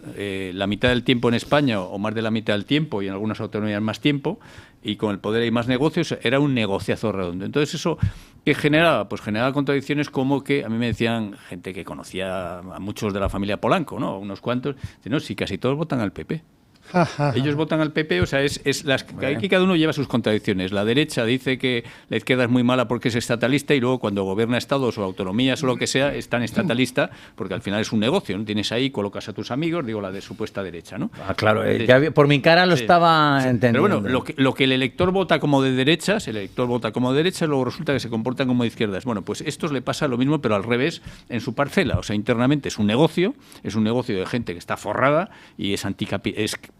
la mitad del tiempo en España o más de la mitad del tiempo y en algunas autonomías más tiempo, y con el poder hay más negocios, era un negociazo redondo. Entonces, ¿eso qué generaba? Pues generaba contradicciones como que a mí me decían gente que conocía a muchos de la familia Polanco, ¿no? Unos cuantos, no, sí, casi todos votan al PP. Ellos votan al PP, o sea, aquí cada uno lleva sus contradicciones. La derecha dice que la izquierda es muy mala porque es estatalista y luego cuando gobierna estados o autonomías o lo que sea es tan estatalista porque al final es un negocio, ¿no? Tienes ahí, colocas a tus amigos, digo, la de supuesta derecha, ¿no? Claro, ya por mi cara lo estaba entendiendo. Pero bueno, lo que el elector vota como de derechas, luego resulta que se comportan como de izquierdas. Bueno, pues estos le pasa lo mismo, pero al revés, en su parcela. O sea, internamente es un negocio de gente que está forrada y es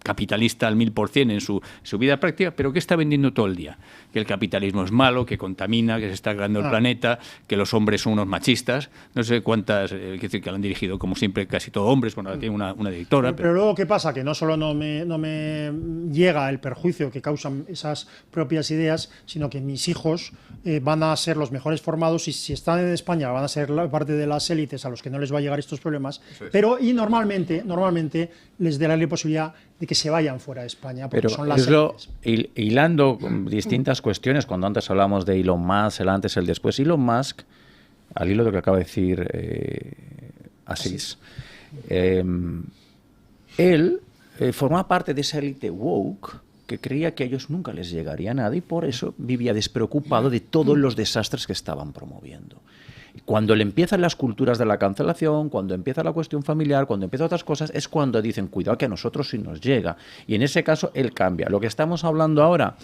capitalista al 1000% en su vida práctica, pero que está vendiendo todo el día. Que el capitalismo es malo, que contamina, que se está creando el planeta, que los hombres son unos machistas. No sé cuántas, quiero decir que lo han dirigido, como siempre, casi todo hombres, bueno, tiene una directora. Pero luego, ¿qué pasa? Que no solo no me llega el perjuicio que causan esas propias ideas, sino que mis hijos van a ser los mejores formados y si están en España van a ser parte de las élites a los que no les va a llegar estos problemas, pero normalmente les dará la posibilidad de que se vayan fuera de España, porque son las élites. Hilando distintas cuestiones, cuando antes hablamos de Elon Musk, el antes, el después, Elon Musk, al hilo de lo que acaba de decir Asís, él formaba parte de esa élite woke que creía que a ellos nunca les llegaría nada y por eso vivía despreocupado de todos los desastres que estaban promoviendo. Cuando le empiezan las culturas de la cancelación, cuando empieza la cuestión familiar, cuando empiezan otras cosas, es cuando dicen, cuidado que a nosotros sí nos llega. Y en ese caso, él cambia. Lo que estamos hablando ahora,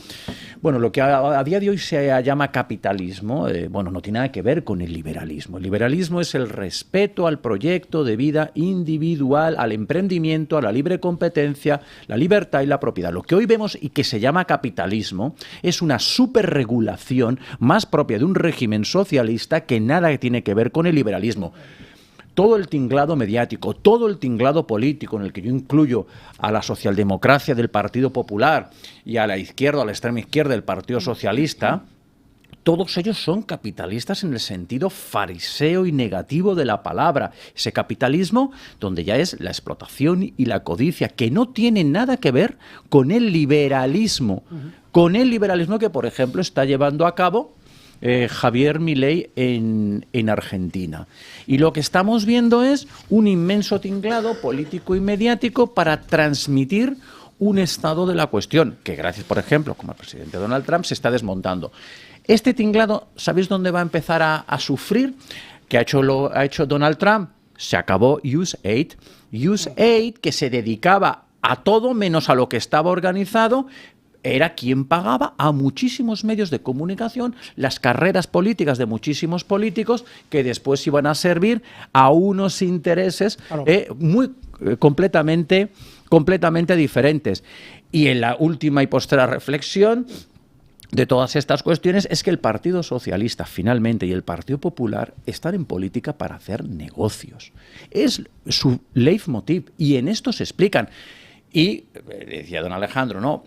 bueno, lo que a día de hoy se llama capitalismo, no tiene nada que ver con el liberalismo. El liberalismo es el respeto al proyecto de vida individual, al emprendimiento, a la libre competencia, la libertad y la propiedad. Lo que hoy vemos y que se llama capitalismo es una superregulación más propia de un régimen socialista que nada tiene que ver con el liberalismo. Todo el tinglado mediático, todo el tinglado político, en el que yo incluyo a la socialdemocracia del Partido Popular y a la izquierda, a la extrema izquierda del Partido Socialista, todos ellos son capitalistas en el sentido fariseo y negativo de la palabra. Ese capitalismo donde ya es la explotación y la codicia, que no tiene nada que ver con el liberalismo. Con el liberalismo que, por ejemplo, está llevando a cabo Javier Milei en Argentina. Y lo que estamos viendo es un inmenso tinglado político y mediático para transmitir un estado de la cuestión, que gracias, por ejemplo, como el presidente Donald Trump, se está desmontando. Este tinglado, ¿sabéis dónde va a empezar a sufrir? ¿Qué ha hecho Donald Trump? Se acabó USAID. USAID, que se dedicaba a todo menos a lo que estaba organizado, era quien pagaba a muchísimos medios de comunicación las carreras políticas de muchísimos políticos que después iban a servir a unos intereses completamente diferentes. Y en la última y posterior reflexión de todas estas cuestiones es que el Partido Socialista finalmente y el Partido Popular están en política para hacer negocios. Es su leitmotiv y en esto se explican. Y decía don Alejandro, no,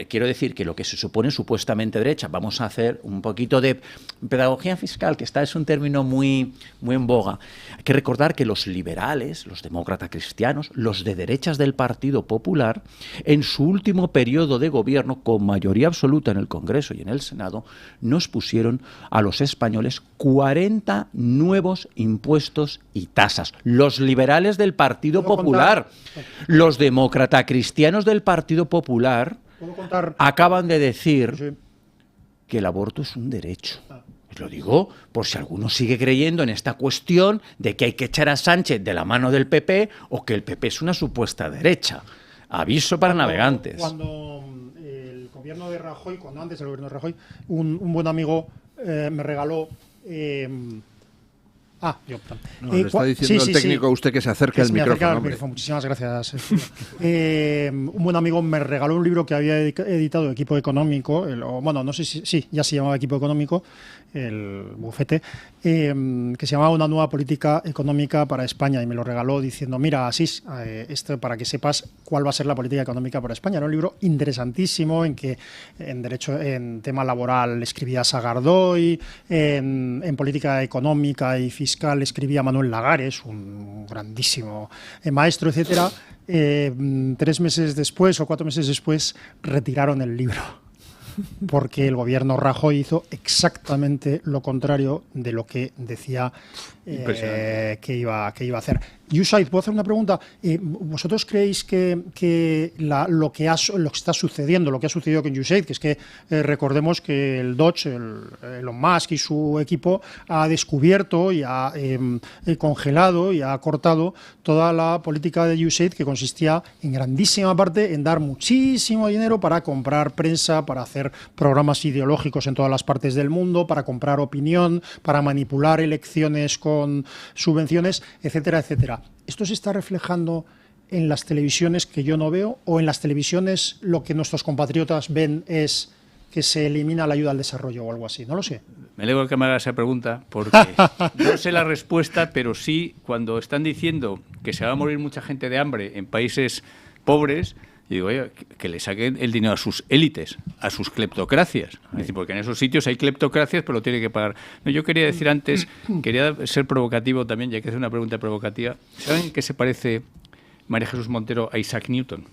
quiero decir que lo que se supone supuestamente derecha, vamos a hacer un poquito de pedagogía fiscal, que es un término muy en boga. Hay que recordar que los liberales, los demócratas cristianos, los de derechas del Partido Popular, en su último periodo de gobierno, con mayoría absoluta en el Congreso y en el Senado, nos pusieron a los españoles 40 nuevos impuestos y tasas. Los liberales del Partido Popular, los demócratas cristianos del Partido Popular acaban de decir que el aborto es un derecho. Os lo digo por si alguno sigue creyendo en esta cuestión de que hay que echar a Sánchez de la mano del PP o que el PP es una supuesta derecha. Aviso para navegantes. Cuando el gobierno de Rajoy, antes del gobierno de Rajoy, un buen amigo me regaló... le está diciendo el técnico a usted que se acerque al micrófono. Muchísimas gracias. Un buen amigo me regaló un libro que había editado Equipo Económico, no sé si ya se llamaba Equipo Económico, el bufete, que se llamaba Una nueva política económica para España, y me lo regaló diciendo, mira, Asís, esto para que sepas cuál va a ser la política económica para España. Era un libro interesantísimo en que en tema laboral escribía Sagardoy, en política económica y fiscal escribía Manuel Lagares, un grandísimo maestro, etcétera. 3 meses después o 4 meses después retiraron el libro, porque el gobierno Rajoy hizo exactamente lo contrario de lo que decía que iba a hacer. USAID, ¿puedo hacer una pregunta? ¿Vosotros creéis que lo que está sucediendo, lo que ha sucedido con USAID, que es que recordemos que el Dodge, Elon Musk y su equipo ha descubierto y ha congelado y ha cortado toda la política de USAID, que consistía en grandísima parte en dar muchísimo dinero para comprar prensa, para hacer programas ideológicos en todas las partes del mundo, para comprar opinión, para manipular elecciones con subvenciones, etcétera, etcétera. ¿Esto se está reflejando en las televisiones que yo no veo, o en las televisiones lo que nuestros compatriotas ven es que se elimina la ayuda al desarrollo o algo así? No lo sé. Me alegro que me haga esa pregunta, porque no sé la respuesta, pero sí, cuando están diciendo que se va a morir mucha gente de hambre en países pobres, y digo, oye, que le saquen el dinero a sus élites, a sus cleptocracias. Es decir, porque en esos sitios hay cleptocracias, pero lo tiene que pagar. No, yo quería decir antes, quería ser provocativo también, ya que es una pregunta provocativa. ¿Saben qué se parece María Jesús Montero a Isaac Newton?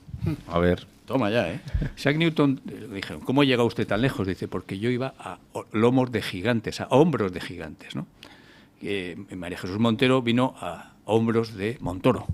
A ver. Toma ya, ¿eh? Isaac Newton, le dijeron, ¿cómo llega usted tan lejos? Dice, porque yo iba a lomos de gigantes, a hombros de gigantes, ¿no? María Jesús Montero vino a hombros de Montoro.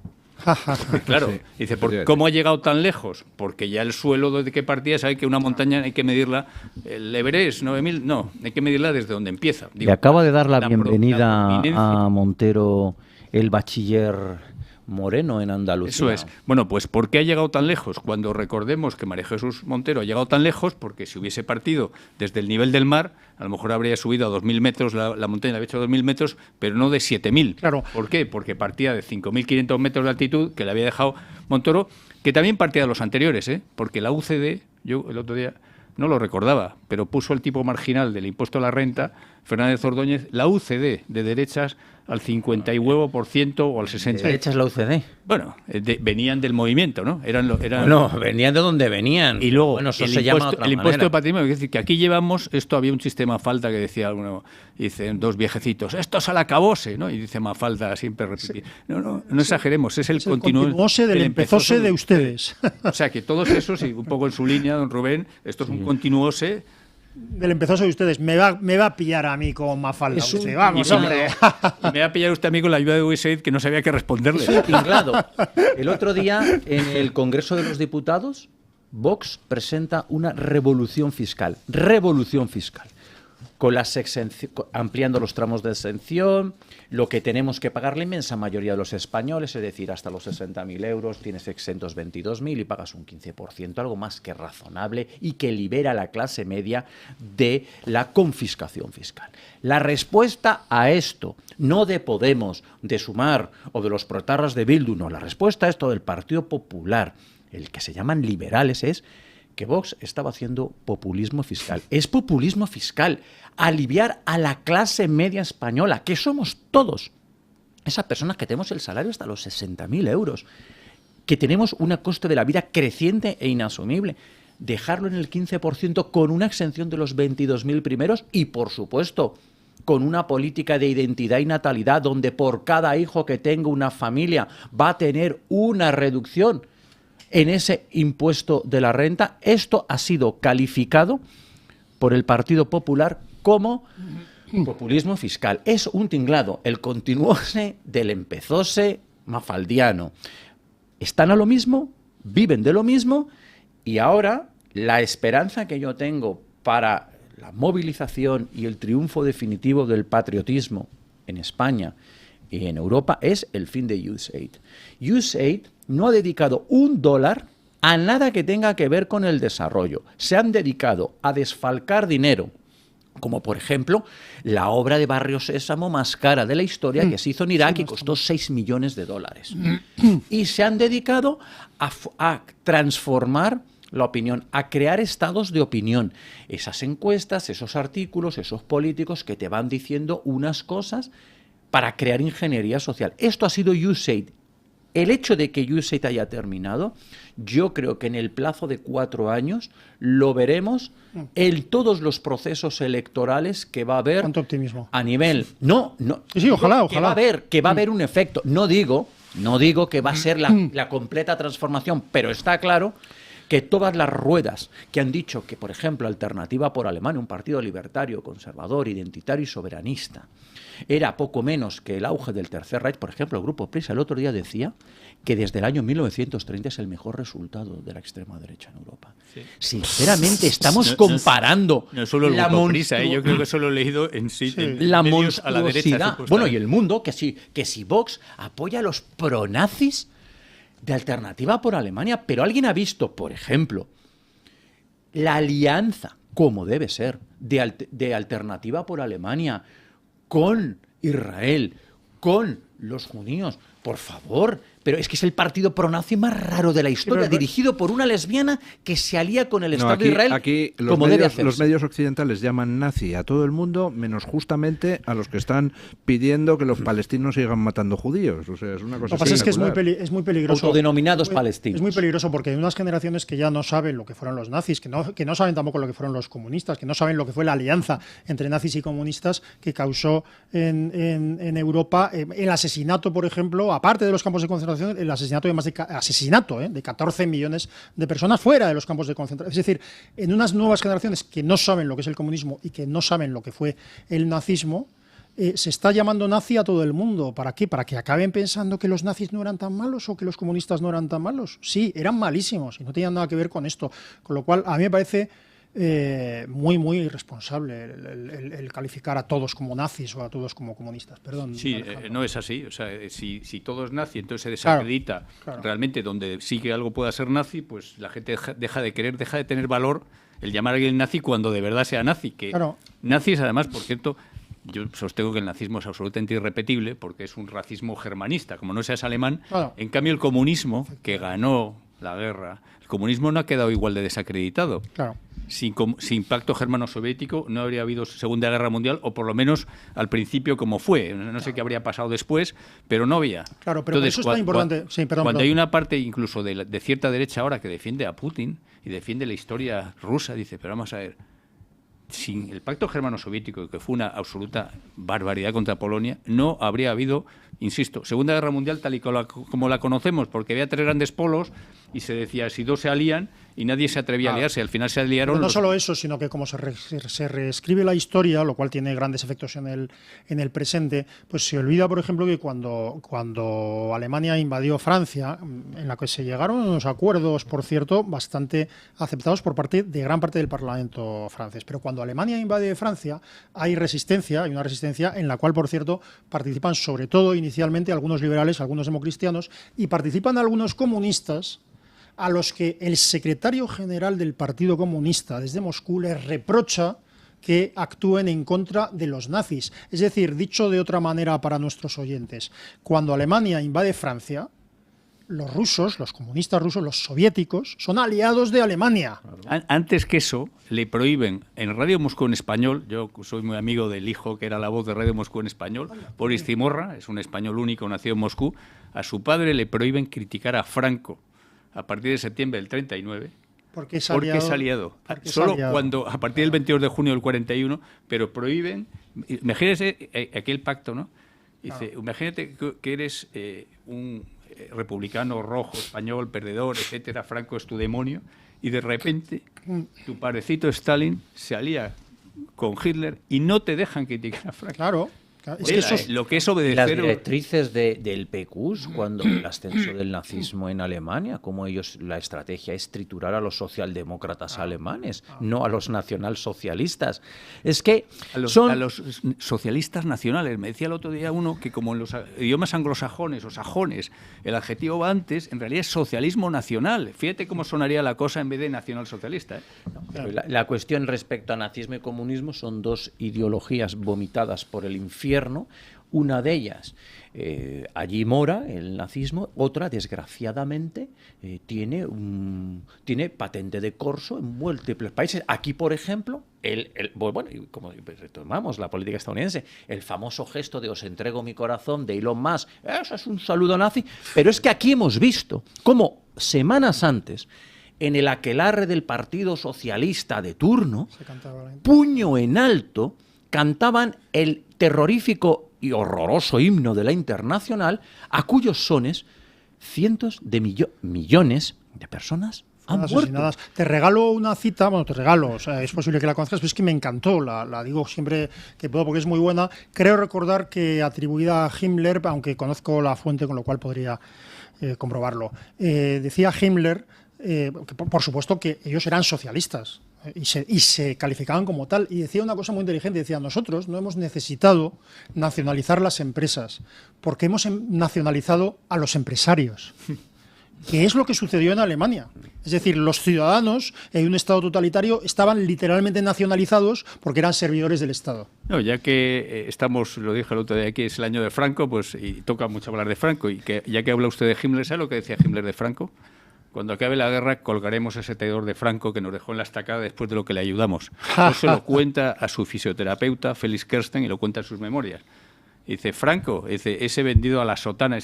Claro, sí. Dice, ¿cómo ha llegado tan lejos? Porque ya el suelo desde que partía, sabe que una montaña hay que medirla, el Everest, 9.000, no, hay que medirla desde donde empieza. Digo, le acaba de dar la bienvenida a Montero el bachiller Moreno en Andalucía. Eso es. Bueno, pues ¿por qué ha llegado tan lejos? Cuando recordemos que María Jesús Montero ha llegado tan lejos, porque si hubiese partido desde el nivel del mar, a lo mejor habría subido a 2.000 metros, la montaña la había hecho a 2.000 metros, pero no de 7.000. Claro. ¿Por qué? Porque partía de 5.500 metros de altitud, que le había dejado Montoro, que también partía de los anteriores, porque la UCD, yo el otro día no lo recordaba, pero puso el tipo marginal del impuesto a la renta Fernández Ordóñez, la UCD de derechas al 50 y huevo por ciento o al 60%. ¿De derechas la UCD? Bueno, venían del movimiento, ¿no? Bueno, venían de donde venían. Y luego bueno, eso el se impuesto, llama de otra el impuesto manera. de patrimonio, es decir, que aquí llevamos, esto había un sistema Mafalda que decía uno, dicen dos viejecitos, esto es al acabose, ¿no? Y dice Mafalda siempre repetir. No exageremos, es el continuóse del empezóse de ustedes. O sea, que todos esos, y un poco en su línea, don Rubén, esto es un continuóse. Del empezóse de ustedes. Me va a pillar a mí con Mafalda. Vamos, hombre. Y me va a pillar usted a mí con la ayuda de USAID que no sabía qué responderle. Es un tinglado. El otro día, en el Congreso de los Diputados, Vox presenta una revolución fiscal. Revolución fiscal. Con las ampliando los tramos de exención, lo que tenemos que pagar la inmensa mayoría de los españoles, es decir, hasta los 60.000 euros, tienes exentos 22.000 y pagas un 15%, algo más que razonable y que libera a la clase media de la confiscación fiscal. La respuesta a esto, no de Podemos, de Sumar o de los protarras de Bildu, no, la respuesta a esto del Partido Popular, el que se llaman liberales, es que Vox estaba haciendo populismo fiscal. Es populismo fiscal. Aliviar a la clase media española, que somos todos. Esas personas que tenemos el salario hasta los 60.000 euros, que tenemos un coste de la vida creciente e inasumible. Dejarlo en el 15% con una exención de los 22.000 primeros y, por supuesto, con una política de identidad y natalidad donde por cada hijo que tenga una familia va a tener una reducción en ese impuesto de la renta. Esto ha sido calificado por el Partido Popular como populismo fiscal. Es un tinglado, el continuóse del empezóse mafaldiano. Están a lo mismo, viven de lo mismo y ahora la esperanza que yo tengo para la movilización y el triunfo definitivo del patriotismo en España y en Europa es el fin de USAID. USAID no ha dedicado $1 a nada que tenga que ver con el desarrollo. Se han dedicado a desfalcar dinero, como por ejemplo la obra de Barrio Sésamo más cara de la historia que se hizo en Irak y costó $6 millones. Y se han dedicado a transformar la opinión, a crear estados de opinión. Esas encuestas, esos artículos, esos políticos que te van diciendo unas cosas para crear ingeniería social. Esto ha sido USAID. El hecho de que USAID haya terminado, yo creo que en el plazo de 4 años lo veremos en todos los procesos electorales que va a haber. ¿Cuánto optimismo? A nivel. No. Sí, ojalá. Que va a haber un efecto. No digo que va a ser la completa transformación, pero está claro que todas las ruedas que han dicho que, por ejemplo, Alternativa por Alemania, un partido libertario, conservador, identitario y soberanista, era poco menos que el auge del Tercer Reich. Por ejemplo, el Grupo Prisa el otro día decía que desde el año 1930 es el mejor resultado de la extrema derecha en Europa. Sí. Sinceramente, estamos comparando no solo el Grupo Prisa, yo creo que eso lo he leído en la medios a la derecha. Bueno, y el mundo, que si Vox apoya a los pronazis de Alternativa por Alemania, pero alguien ha visto, por ejemplo, la alianza, como debe ser, de Alternativa por Alemania con Israel, con los judíos. Por favor, pero es que es el partido pronazi más raro de la historia, dirigido por una lesbiana que se alía con el Estado de Israel. Aquí los medios occidentales llaman nazi a todo el mundo, menos justamente a los que están pidiendo que los palestinos sigan matando judíos. O sea, es una cosa. Lo que pasa es que es muy peligroso. Autodenominados palestinos. Es muy peligroso porque hay unas generaciones que ya no saben lo que fueron los nazis, que no saben tampoco lo que fueron los comunistas, que no saben lo que fue la alianza entre nazis y comunistas que causó en Europa el asesinato, por ejemplo, aparte de los campos de concentración, el asesinato de 14 millones de personas fuera de los campos de concentración. Es decir, en unas nuevas generaciones que no saben lo que es el comunismo y que no saben lo que fue el nazismo, se está llamando nazi a todo el mundo. ¿Para qué? ¿Para que acaben pensando que los nazis no eran tan malos o que los comunistas no eran tan malos? Sí, eran malísimos y no tenían nada que ver con esto. Con lo cual, a mí me parece muy, muy irresponsable el calificar a todos como nazis o a todos como comunistas. Perdón. Sí, no es así. O sea, si todo es nazi, entonces se desacredita realmente donde sí que algo pueda ser nazi, pues la gente deja de querer, deja de tener valor el llamar a alguien nazi cuando de verdad sea nazi. Que nazis, además, por cierto, yo sostengo que el nazismo es absolutamente irrepetible porque es un racismo germanista, como no seas alemán. En cambio, el comunismo, que ganó la guerra, el comunismo no ha quedado igual de desacreditado. sin pacto germano-soviético no habría habido Segunda Guerra Mundial, o por lo menos al principio como fue. No sé qué habría pasado después, pero no había. Claro, pero entonces, eso es tan importante. Sí, cuando hay una parte incluso de cierta derecha ahora que defiende a Putin y defiende la historia rusa, dice, pero vamos a ver, sin el pacto germano-soviético, que fue una absoluta barbaridad contra Polonia, no habría habido, insisto, Segunda Guerra Mundial tal y como la conocemos, porque había 3 grandes polos y se decía, si 2 se alían, y nadie se atrevía a aliarse. Al final se aliaron. No solo eso, sino que como se reescribe la historia, lo cual tiene grandes efectos en el presente, pues se olvida, por ejemplo, que cuando Alemania invadió Francia, en la que se llegaron unos acuerdos, por cierto, bastante aceptados por parte de gran parte del Parlamento francés. Pero cuando Alemania invade Francia, hay una resistencia en la cual, por cierto, participan sobre todo inicialmente algunos liberales, algunos democristianos, y participan algunos comunistas, a los que el secretario general del Partido Comunista desde Moscú les reprocha que actúen en contra de los nazis. Es decir, dicho de otra manera para nuestros oyentes, cuando Alemania invade Francia, los rusos, los comunistas rusos, los soviéticos, son aliados de Alemania. Antes que eso, le prohíben en Radio Moscú en español, yo soy muy amigo del hijo que era la voz de Radio Moscú en español, Boris Zimorra, es un español único nacido en Moscú, a su padre le prohíben criticar a Franco a partir de septiembre del 39, porque es aliado. Solo cuando, a partir del 22 de junio del 41, pero prohíben, imagínese aquel pacto, ¿no? Dice, imagínate que eres un republicano rojo, español, perdedor, etcétera, Franco es tu demonio, y de repente tu parecito Stalin se alía con Hitler y no te dejan criticar a Franco. Claro. Es que eso, lo que es obedecer. Las directrices del PQs, cuando el ascenso del nazismo en Alemania, como la estrategia es triturar a los socialdemócratas alemanes, no a los nacionalsocialistas. Es que a los socialistas nacionales. Me decía el otro día uno que como en los idiomas anglosajones o sajones el adjetivo va antes, en realidad es socialismo nacional. Fíjate cómo sonaría la cosa en vez de nacionalsocialista. La cuestión respecto a nazismo y comunismo son 2 ideologías vomitadas por el infierno. Una de ellas allí mora el nazismo, otra desgraciadamente tiene patente de corso en múltiples países. Aquí, por ejemplo, bueno, como retomamos la política estadounidense, el famoso gesto de os entrego mi corazón de Elon Musk, eso es un saludo nazi, pero es que aquí hemos visto cómo semanas antes, en el aquelarre del Partido Socialista de turno, puño en alto, cantaban el terrorífico y horroroso himno de la Internacional, a cuyos sones cientos de millones de personas han muerto. Te regalo una cita, bueno, te regalo, o sea, es posible que la conozcas, pero es que me encantó, la digo siempre que puedo porque es muy buena. Creo recordar que atribuida a Himmler, aunque conozco la fuente, con lo cual podría comprobarlo. Decía Himmler, que por supuesto que ellos eran socialistas, y se calificaban como tal, y decía una cosa muy inteligente, decía, nosotros no hemos necesitado nacionalizar las empresas, porque hemos nacionalizado a los empresarios, que es lo que sucedió en Alemania. Es decir, los ciudadanos en un Estado totalitario estaban literalmente nacionalizados porque eran servidores del Estado. No, ya que estamos, lo dije el otro día, que es el año de Franco, pues y toca mucho hablar de Franco, y que ya que habla usted de Himmler, ¿sabe lo que decía Himmler de Franco? Cuando acabe la guerra colgaremos ese traidor de Franco que nos dejó en la estacada después de lo que le ayudamos. Eso lo cuenta a su fisioterapeuta, Felix Kersten, y lo cuenta en sus memorias. Dice, Franco, ese vendido a la sotana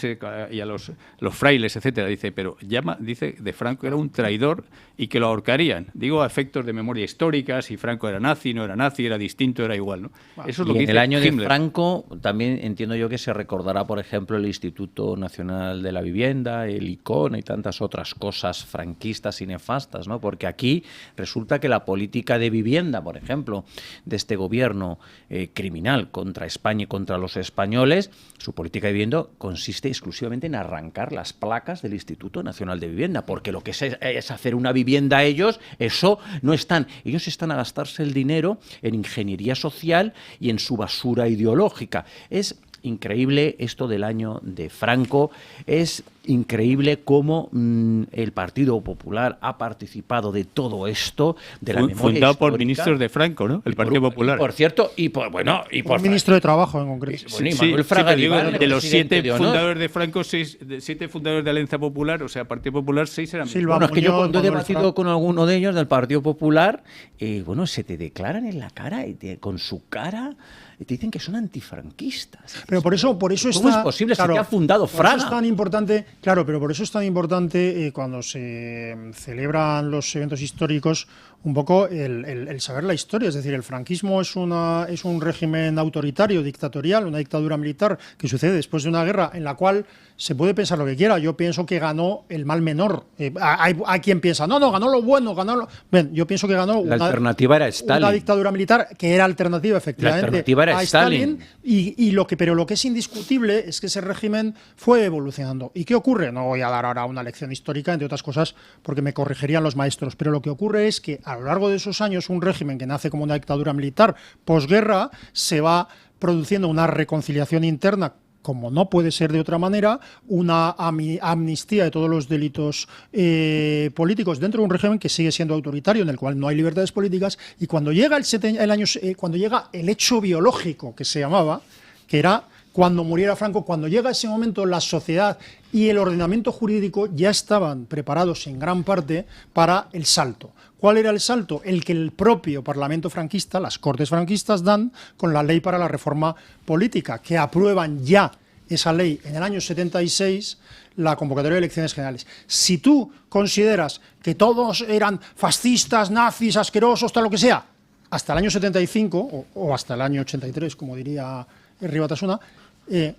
y a los frailes, etcétera, dice, pero dice de Franco era un traidor y que lo ahorcarían. Digo a efectos de memoria histórica, si Franco era nazi, no era nazi, era distinto, era igual, ¿no? Eso es lo que dice en el año Himmler. De Franco también entiendo yo que se recordará, por ejemplo, el Instituto Nacional de la Vivienda, el ICON y tantas otras cosas franquistas y nefastas, ¿no? Porque aquí resulta que la política de vivienda, por ejemplo, de este gobierno criminal contra España y contra los españoles, su política de vivienda consiste exclusivamente en arrancar las placas del Instituto Nacional de Vivienda, porque lo que es hacer una vivienda a ellos, eso no están. Ellos están a gastarse el dinero en ingeniería social y en su basura ideológica. Es increíble esto del año de Franco, es increíble cómo el Partido Popular ha participado de todo esto, de la memoria fundado por histórica. ministros de Franco, ¿no? El Partido Popular. Por cierto, Un ministro de Trabajo en concreto. Bueno, y Sí, Manuel Fraga pero digo, Iván, de los presidente 7 de honor. fundadores de Franco, 7 fundadores de Alianza Popular, o sea, Partido Popular, 6 eran Silva Bueno, es que yo Muñoz, cuando he Manuel debatido Fraga. con alguno de ellos del Partido Popular, bueno, se te declaran en la cara, con su cara, y te dicen que son antifranquistas. Pero por eso ¿Cómo está, es posible? Si te ha fundado por eso Fraga. es tan importante, claro, pero por eso es tan importante cuando se celebran los eventos históricos un poco el saber la historia. Es decir, el franquismo es un régimen autoritario, dictatorial, una dictadura militar que sucede después de una guerra en la cual se puede pensar lo que quiera. Yo pienso que ganó el mal menor. Hay quien piensa, no, ganó lo bueno, ganó lo... Bien, yo pienso que ganó La alternativa era Stalin. una dictadura militar que era alternativa, efectivamente, La alternativa era a Stalin. pero lo que es indiscutible es que ese régimen fue evolucionando. ¿Y qué ocurre? No voy a dar ahora una lección histórica, entre otras cosas, porque me corregirían los maestros, pero lo que ocurre es que a lo largo de esos años un régimen que nace como una dictadura militar posguerra se va produciendo una reconciliación interna, como no puede ser de otra manera, una amnistía de todos los delitos políticos dentro de un régimen que sigue siendo autoritario, en el cual no hay libertades políticas, y cuando llega cuando llega el hecho biológico que se llamaba, que era cuando muriera Franco, cuando llega ese momento, la sociedad y el ordenamiento jurídico ya estaban preparados en gran parte para el salto. ¿Cuál era el salto? El que el propio Parlamento franquista, las Cortes franquistas, dan con la Ley para la Reforma Política, que aprueban ya esa ley en el año 76, la convocatoria de elecciones generales. Si tú consideras que todos eran fascistas, nazis, asquerosos, tal lo que sea, hasta el año 75, o hasta el año 83, como diría Herri Batasuna,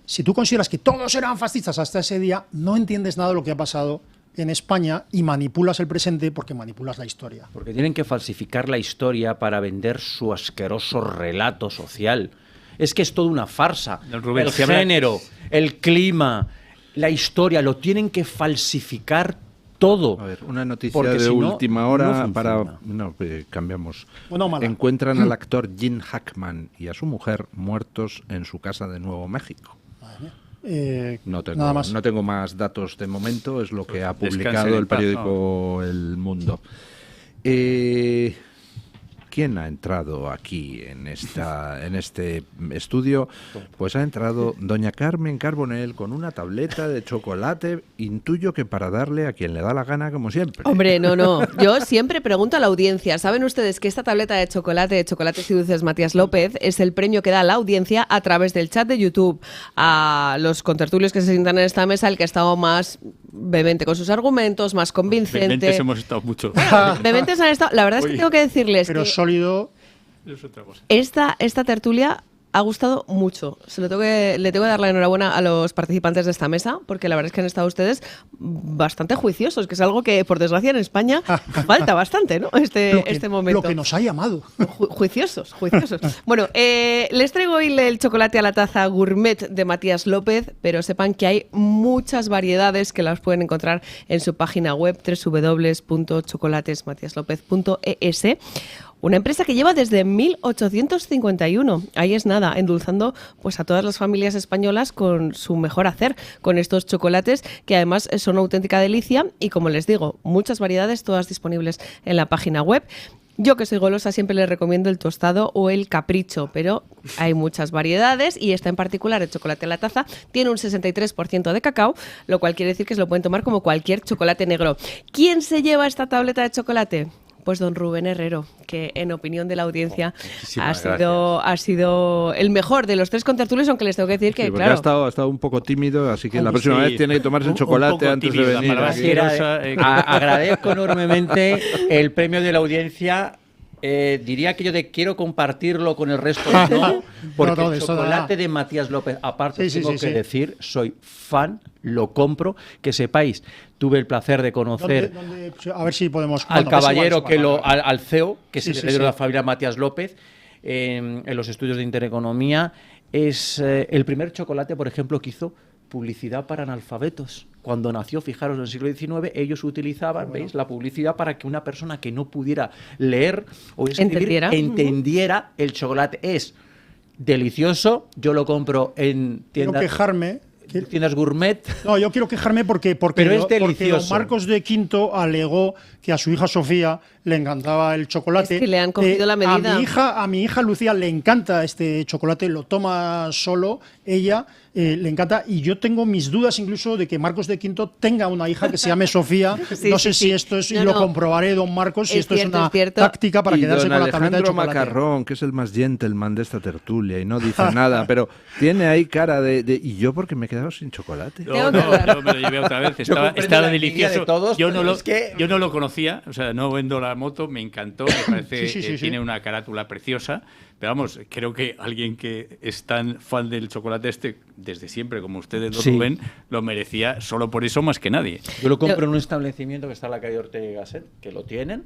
si tú consideras que todos eran fascistas hasta ese día, no entiendes nada de lo que ha pasado en España y manipulas el presente porque manipulas la historia. Porque tienen que falsificar la historia para vender su asqueroso relato social. Es que es toda una farsa. Don Rubén, el si habla- género, el clima, la historia, lo tienen que falsificar todo. A ver, una noticia Porque de si no, última hora no para... funciona. No, cambiamos. Bueno o mala. Encuentran al actor Gene Hackman y a su mujer muertos en su casa de Nuevo México. Nada más. No tengo más datos de momento, es lo que ha Descansen publicado en el paz, periódico El Mundo. ¿Quién ha entrado aquí en este estudio? Pues ha entrado doña Carmen Carbonell con una tableta de chocolate, intuyo que para darle a quien le da la gana, como siempre. Hombre, no. Yo siempre pregunto a la audiencia. ¿Saben ustedes que esta tableta de Chocolates y Dulces Matías López es el premio que da la audiencia a través del chat de YouTube a los contertulios que se sientan en esta mesa, el que ha estado más vehemente con sus argumentos, más convincente? Vehementes hemos estado mucho. Vehementes han estado. La verdad es que tengo que decirles Pero que sólido. Es otra cosa. esta tertulia ha gustado mucho. Le tengo que dar la enhorabuena a los participantes de esta mesa, porque la verdad es que han estado ustedes bastante juiciosos, que es algo que, por desgracia, en España falta bastante, ¿no? Este momento. Lo que nos ha llamado. Juiciosos. Bueno, les traigo hoy el chocolate a la taza gourmet de Matías López, pero sepan que hay muchas variedades que las pueden encontrar en su página web www.chocolatesmatiaslopez.es. Una empresa que lleva desde 1851, ahí es nada, endulzando pues a todas las familias españolas con su mejor hacer, con estos chocolates que además son una auténtica delicia y, como les digo, muchas variedades, todas disponibles en la página web. Yo, que soy golosa, siempre les recomiendo el tostado o el capricho, pero hay muchas variedades y esta en particular, el chocolate a la taza, tiene un 63% de cacao, lo cual quiere decir que se lo pueden tomar como cualquier chocolate negro. ¿Quién se lleva esta tableta de chocolate? Pues don Rubén Herrero, que en opinión de la audiencia ha sido el mejor de los tres contertulios, aunque les tengo que decir que, Sí, porque claro, ha estado un poco tímido, así que la próxima vez tiene que tomarse Un chocolate poco antes tímido, de la venir. palabra aquí. asquerosa, Agradezco enormemente el premio de la audiencia. Diría que yo quiero compartirlo con el resto, no, porque No, el eso da. chocolate de Matías López, aparte Sí, tengo sí, que sí. decir, soy fan, lo compro, que sepáis, tuve el placer de conocer A ver si podemos. al bueno, pues caballero igual, igual. al CEO, que Sí, es el sí, heredero sí. de la familia Matías López, en los estudios de Intereconomía. Es el primer chocolate, por ejemplo, que hizo publicidad para analfabetos. Cuando nació, fijaros, en el siglo XIX, ellos utilizaban, ¿veis?, la publicidad para que una persona que no pudiera leer o escribir Entendiera. entendiera el chocolate. Es delicioso. Yo lo compro en Quiero tiendas, quejarme. tiendas gourmet. No, yo quiero quejarme porque Pero es porque delicioso. don Marcos de Quinto alegó que a su hija Sofía le encantaba el chocolate. Es que le han cogido la medida. A mi hija Lucía le encanta este chocolate, lo toma solo, ella le encanta, y yo tengo mis dudas incluso de que Marcos de Quinto tenga una hija que se llame Sofía. Sí, no sé sí, si sí. esto es, No, y lo no. comprobaré, don Marcos, si Es esto cierto, es una es cierto. táctica para y quedarse don con la tableta de Alejandro chocolate. Macarrón, que es el más gentleman de esta tertulia y no dice nada, pero tiene ahí cara de... ¿Y yo porque me he quedado sin chocolate? Tengo que hablar. yo me lo llevé otra vez. comprendo Estaba la envidia delicioso. de todos, yo, no pero lo, es que- yo no lo conocía, o sea, no vendo la moto, me encantó, me parece Sí, sí, sí, tiene sí. una carátula preciosa. Pero vamos, creo que alguien que es tan fan del chocolate desde siempre, como ustedes, don Sí. Rubén, lo merecía solo por eso más que nadie. Yo lo compro en un establecimiento que está en la calle Ortega y Gasset, que lo tienen,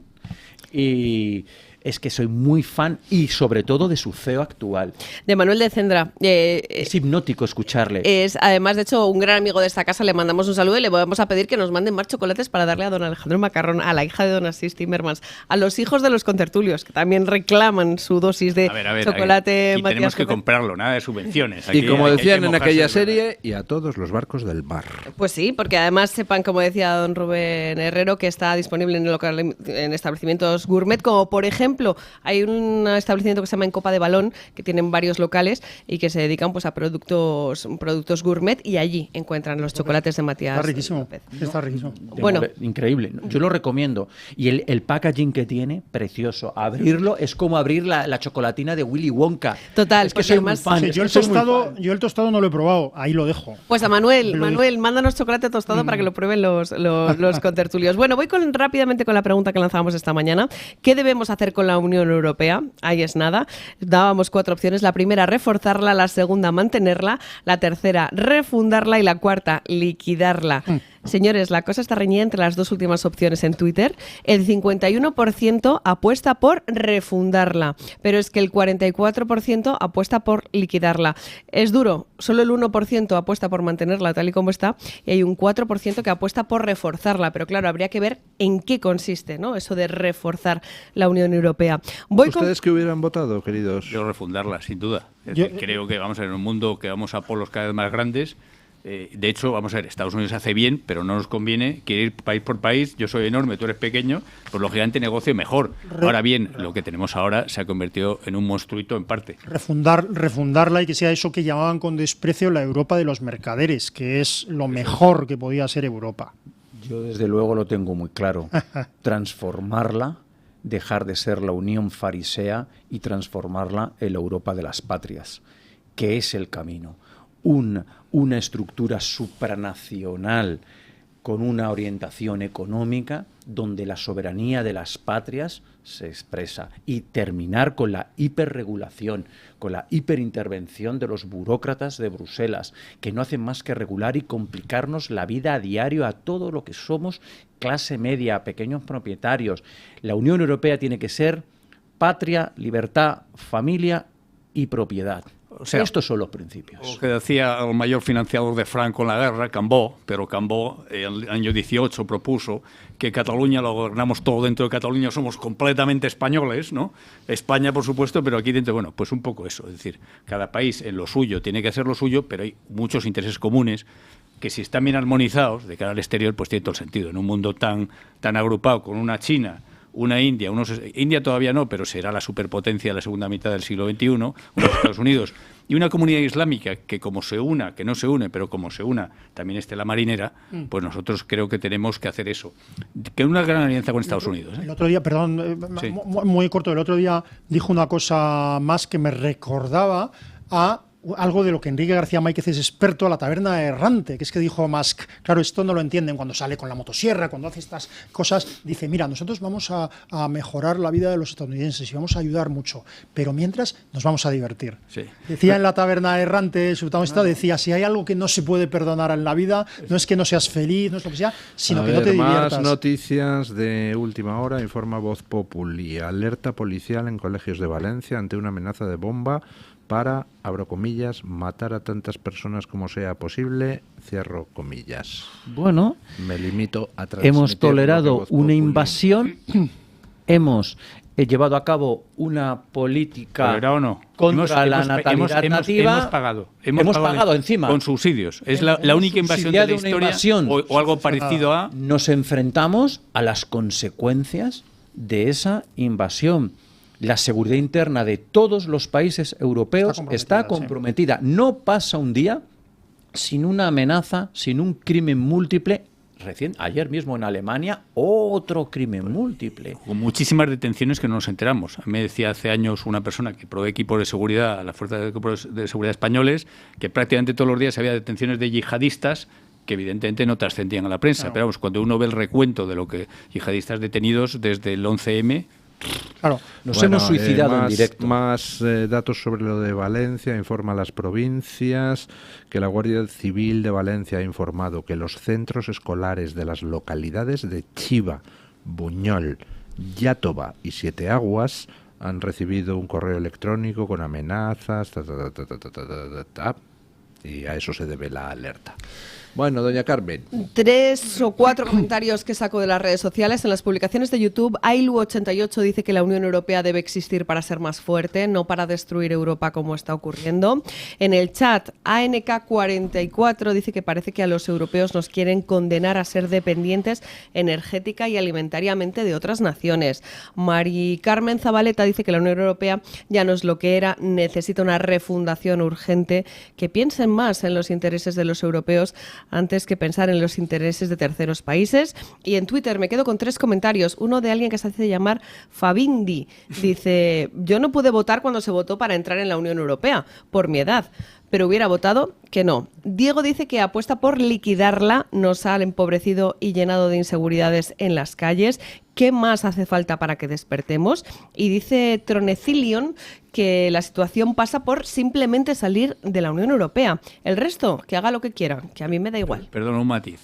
y es que soy muy fan, y sobre todo de su CEO actual. De Manuel de Cendra. Es hipnótico escucharle. Es, además, de hecho, un gran amigo de esta casa. Le mandamos un saludo y le vamos a pedir que nos manden más chocolates para darle a don Alejandro Macarrón, a la hija de don Asís Timmermans, a los hijos de los contertulios, que también reclaman su dosis de A ver, chocolate. aquí tenemos que López. comprarlo, nada de subvenciones. Y Aquí como hay que decían en mojarse aquella de verdad. serie, y a todos los barcos del mar. Pues sí, porque además sepan, como decía don Rubén Herrero, que está disponible en establecimientos gourmet, como por ejemplo, hay un establecimiento que se llama En Copa de Balón, que tienen varios locales y que se dedican pues a productos gourmet, y allí encuentran los chocolates de Matías Está riquísimo, López. está riquísimo. Bueno. Increíble. Yo lo recomiendo. Y el packaging que tiene, precioso. Abrirlo es como abrir la chocolatina de Willy Wonka. Total, es que porque soy muy además- fan. Sí, es yo que el soy muy tostado, fan. yo el tostado no lo he probado, ahí lo dejo. Pues a Manuel, Lo Manuel, mándanos chocolate tostado para que lo prueben los contertulios. Bueno, voy rápidamente con la pregunta que lanzábamos esta mañana. ¿Qué debemos hacer con la Unión Europea? Ahí es nada. Dábamos 4 opciones. La primera, reforzarla. La segunda, mantenerla. La tercera, refundarla. Y la cuarta, liquidarla. Señores, la cosa está reñida entre las dos últimas opciones en Twitter. El 51% apuesta por refundarla, pero es que el 44% apuesta por liquidarla. Es duro, solo el 1% apuesta por mantenerla tal y como está, y hay un 4% que apuesta por reforzarla, pero claro, habría que ver en qué consiste, ¿no? Eso de reforzar la Unión Europea. ¿Ustedes qué hubieran votado, queridos? Yo refundarla, sin duda. Es Yo- decir, creo que vamos a ver, en un mundo que vamos a polos cada vez más grandes. De hecho, vamos a ver, Estados Unidos hace bien, pero no nos conviene. Quiere ir país por país. Yo soy enorme, tú eres pequeño, pues lógicamente negocio mejor. Ahora bien, lo que tenemos ahora se ha convertido en un monstruito en parte. Refundarla, y que sea eso que llamaban con desprecio la Europa de los mercaderes, que es lo mejor que podía ser Europa. Yo desde luego lo tengo muy claro. Transformarla, dejar de ser la Unión Farisea y transformarla en la Europa de las patrias, que es el camino. Una estructura supranacional con una orientación económica donde la soberanía de las patrias se expresa, y terminar con la hiperregulación, con la hiperintervención de los burócratas de Bruselas, que no hacen más que regular y complicarnos la vida a diario a todo lo que somos clase media, pequeños propietarios. La Unión Europea tiene que ser patria, libertad, familia y propiedad. O sea, estos son los principios. Lo que decía el mayor financiador de Franco en la guerra, Cambó, pero Cambó en el año 18 propuso que Cataluña lo gobernamos todo dentro de Cataluña, somos completamente españoles, ¿no? España, por supuesto, pero aquí dentro, bueno, pues un poco eso. Es decir, cada país en lo suyo tiene que hacer lo suyo, pero hay muchos intereses comunes que, si están bien armonizados de cara al exterior, pues tiene todo el sentido. En un mundo tan agrupado, con una China, una India, India todavía no, pero será la superpotencia de la segunda mitad del siglo XXI, unos Estados Unidos, y una comunidad islámica que como se una, que no se une, pero como se una, también esté la marinera, pues nosotros creo que tenemos que hacer eso. Que una gran alianza con Estados Unidos. El otro día, perdón, Sí. muy corto, el otro día dijo una cosa más que me recordaba a algo de lo que Enrique García Máquez es experto, a la taberna errante, que es que dijo Musk, claro, esto no lo entienden cuando sale con la motosierra, cuando hace estas cosas, dice, mira, nosotros vamos a mejorar la vida de los estadounidenses y vamos a ayudar mucho, pero mientras nos vamos a divertir. Sí. Decía en la taberna errante, su protagonista decía, si hay algo que no se puede perdonar en la vida, no es que no seas feliz, no es lo que sea, sino que no te diviertas. Más noticias de última hora, informa Voz Populi. Alerta policial en colegios de Valencia ante una amenaza de bomba para, abro comillas, matar a tantas personas como sea posible, cierro comillas. Bueno, Me limito a transmitir hemos lo que tolerado Voz una Populi- invasión, hemos llevado a cabo una política ¿Pero era o no? contra la natalidad nativa. Hemos pagado encima. Con subsidios. Es la única invasión de la historia o algo parecido a... Nos enfrentamos a las consecuencias de esa invasión. La seguridad interna de todos los países europeos está comprometida. No pasa un día sin una amenaza, sin un crimen múltiple. Ayer mismo en Alemania, otro crimen múltiple. Con muchísimas detenciones que no nos enteramos. Me decía hace años una persona que provee equipos de seguridad a las fuerzas de seguridad españoles que prácticamente todos los días había detenciones de yihadistas que evidentemente no trascendían a la prensa. Claro. Pero vamos, cuando uno ve el recuento de lo que yihadistas detenidos desde el 11M... Claro, nos hemos suicidado en directo. Más datos sobre lo de Valencia. Informa las provincias que la Guardia Civil de Valencia ha informado que los centros escolares de las localidades de Chiva, Buñol, Iàtova y Siete Aguas han recibido un correo electrónico con amenazas, y a eso se debe la alerta. Bueno, doña Carmen. 3 o 4 comentarios que saco de las redes sociales. En las publicaciones de YouTube, Ailu88 dice que la Unión Europea debe existir para ser más fuerte, no para destruir Europa como está ocurriendo. En el chat, ANK44 dice que parece que a los europeos nos quieren condenar a ser dependientes energética y alimentariamente de otras naciones. Mari Carmen Zabaleta dice que la Unión Europea ya no es lo que era, necesita una refundación urgente, que piensen más en los intereses de los europeos antes que pensar en los intereses de terceros países. Y en Twitter me quedo con 3 comentarios. Uno de alguien que se hace llamar Fabindi. Dice: yo no pude votar cuando se votó para entrar en la Unión Europea, por mi edad, pero hubiera votado que no. Diego dice que apuesta por liquidarla, nos ha empobrecido y llenado de inseguridades en las calles. ¿Qué más hace falta para que despertemos? Y dice Tronecilion que la situación pasa por simplemente salir de la Unión Europea. El resto, que haga lo que quiera, que a mí me da igual. Perdona un matiz.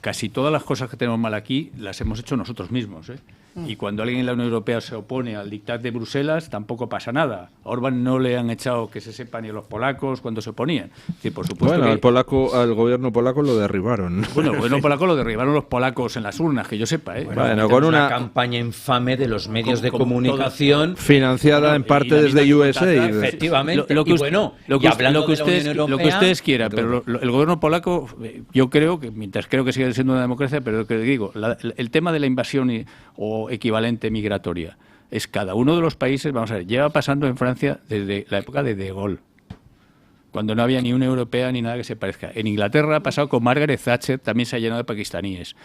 Casi todas las cosas que tenemos mal aquí las hemos hecho nosotros mismos, ¿eh? Y cuando alguien en la Unión Europea se opone al dictat de Bruselas, tampoco pasa nada. A Orbán no le han echado, que se sepa, ni a los polacos cuando se oponían. Sí, por supuesto. Bueno, al gobierno polaco lo derribaron. Bueno, el gobierno polaco lo derribaron los polacos en las urnas, que yo sepa, ¿eh? Bueno, con una campaña infame de los medios de comunicación financiada en parte desde USA. Efectivamente. Lo que ustedes quieran, pero el gobierno polaco, yo creo que, mientras creo que sigue siendo una democracia, pero lo que digo, el tema de la invasión o equivalente migratoria es cada uno de los países, vamos a ver, lleva pasando en Francia desde la época de De Gaulle, cuando no había ni una europea ni nada que se parezca. En Inglaterra ha pasado con Margaret Thatcher, también se ha llenado de pakistaníes.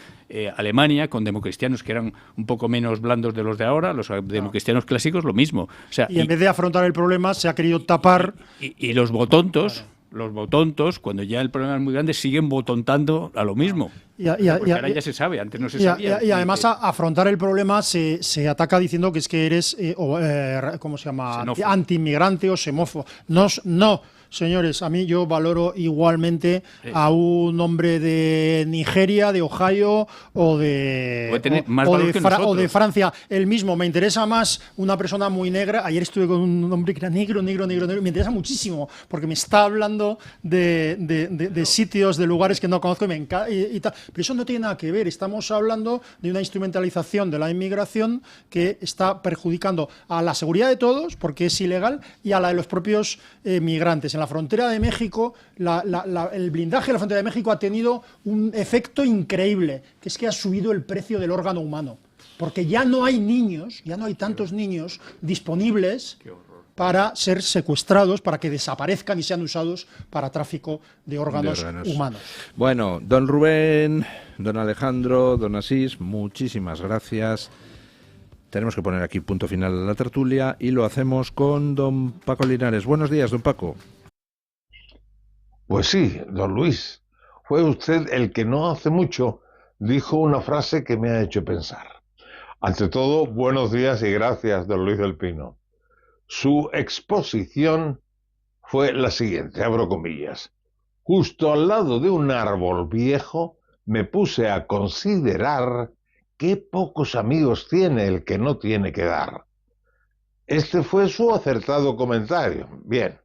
Alemania, con democristianos que eran un poco menos blandos de los de ahora, los democristianos clásicos, lo mismo. O sea, en vez de afrontar el problema, se ha querido tapar. Y los botontos... Claro. Los botontos, cuando ya el problema es muy grande, siguen botontando a lo mismo. Porque ahora ya se sabe, antes no se sabía. Y además, a afrontar el problema se ataca diciendo que es que eres, ¿cómo se llama? Xenófobo. Anti-inmigrante o xenófobo. No. Señores, a mí yo valoro igualmente a un hombre de Nigeria, de Ohio o de Francia. El mismo, me interesa más una persona muy negra. Ayer estuve con un hombre que era negro. Me interesa muchísimo porque me está hablando de sitios, de lugares que no conozco y me encanta. Pero eso no tiene nada que ver. Estamos hablando de una instrumentalización de la inmigración que está perjudicando a la seguridad de todos porque es ilegal y a la de los propios migrantes. En la frontera de México, el blindaje de la frontera de México ha tenido un efecto increíble, que es que ha subido el precio del órgano humano, porque ya no hay tantos niños disponibles para ser secuestrados, para que desaparezcan y sean usados para tráfico de órganos humanos. Bueno, don Rubén, don Alejandro, don Asís, muchísimas gracias. Tenemos que poner aquí punto final a la tertulia y lo hacemos con don Paco Linares. Buenos días, don Paco. Pues sí, don Luis, fue usted el que no hace mucho dijo una frase que me ha hecho pensar. Ante todo, buenos días y gracias, don Luis del Pino. Su exposición fue la siguiente, abro comillas. Justo al lado de un árbol viejo me puse a considerar qué pocos amigos tiene el que no tiene que dar. Este fue su acertado comentario. Bien,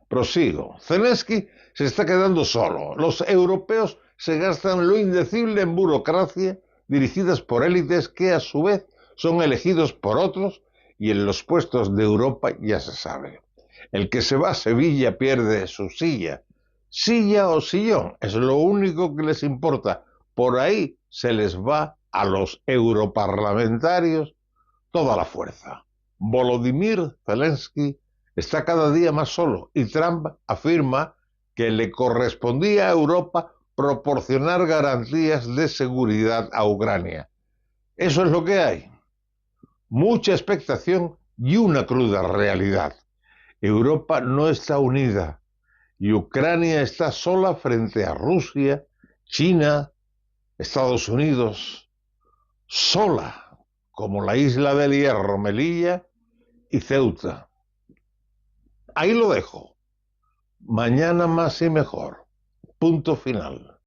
prosigo. Zelensky se está quedando solo. Los europeos se gastan lo indecible en burocracia dirigidas por élites que a su vez son elegidos por otros y en los puestos de Europa ya se sabe. El que se va a Sevilla pierde su silla. Silla o sillón, es lo único que les importa. Por ahí se les va a los europarlamentarios toda la fuerza. Volodymyr Zelensky está cada día más solo y Trump afirma que le correspondía a Europa proporcionar garantías de seguridad a Ucrania. Eso es lo que hay. Mucha expectación y una cruda realidad. Europa no está unida y Ucrania está sola frente a Rusia, China, Estados Unidos, sola como la isla del Hierro, Melilla y Ceuta. Ahí lo dejo. Mañana más y mejor. Punto final.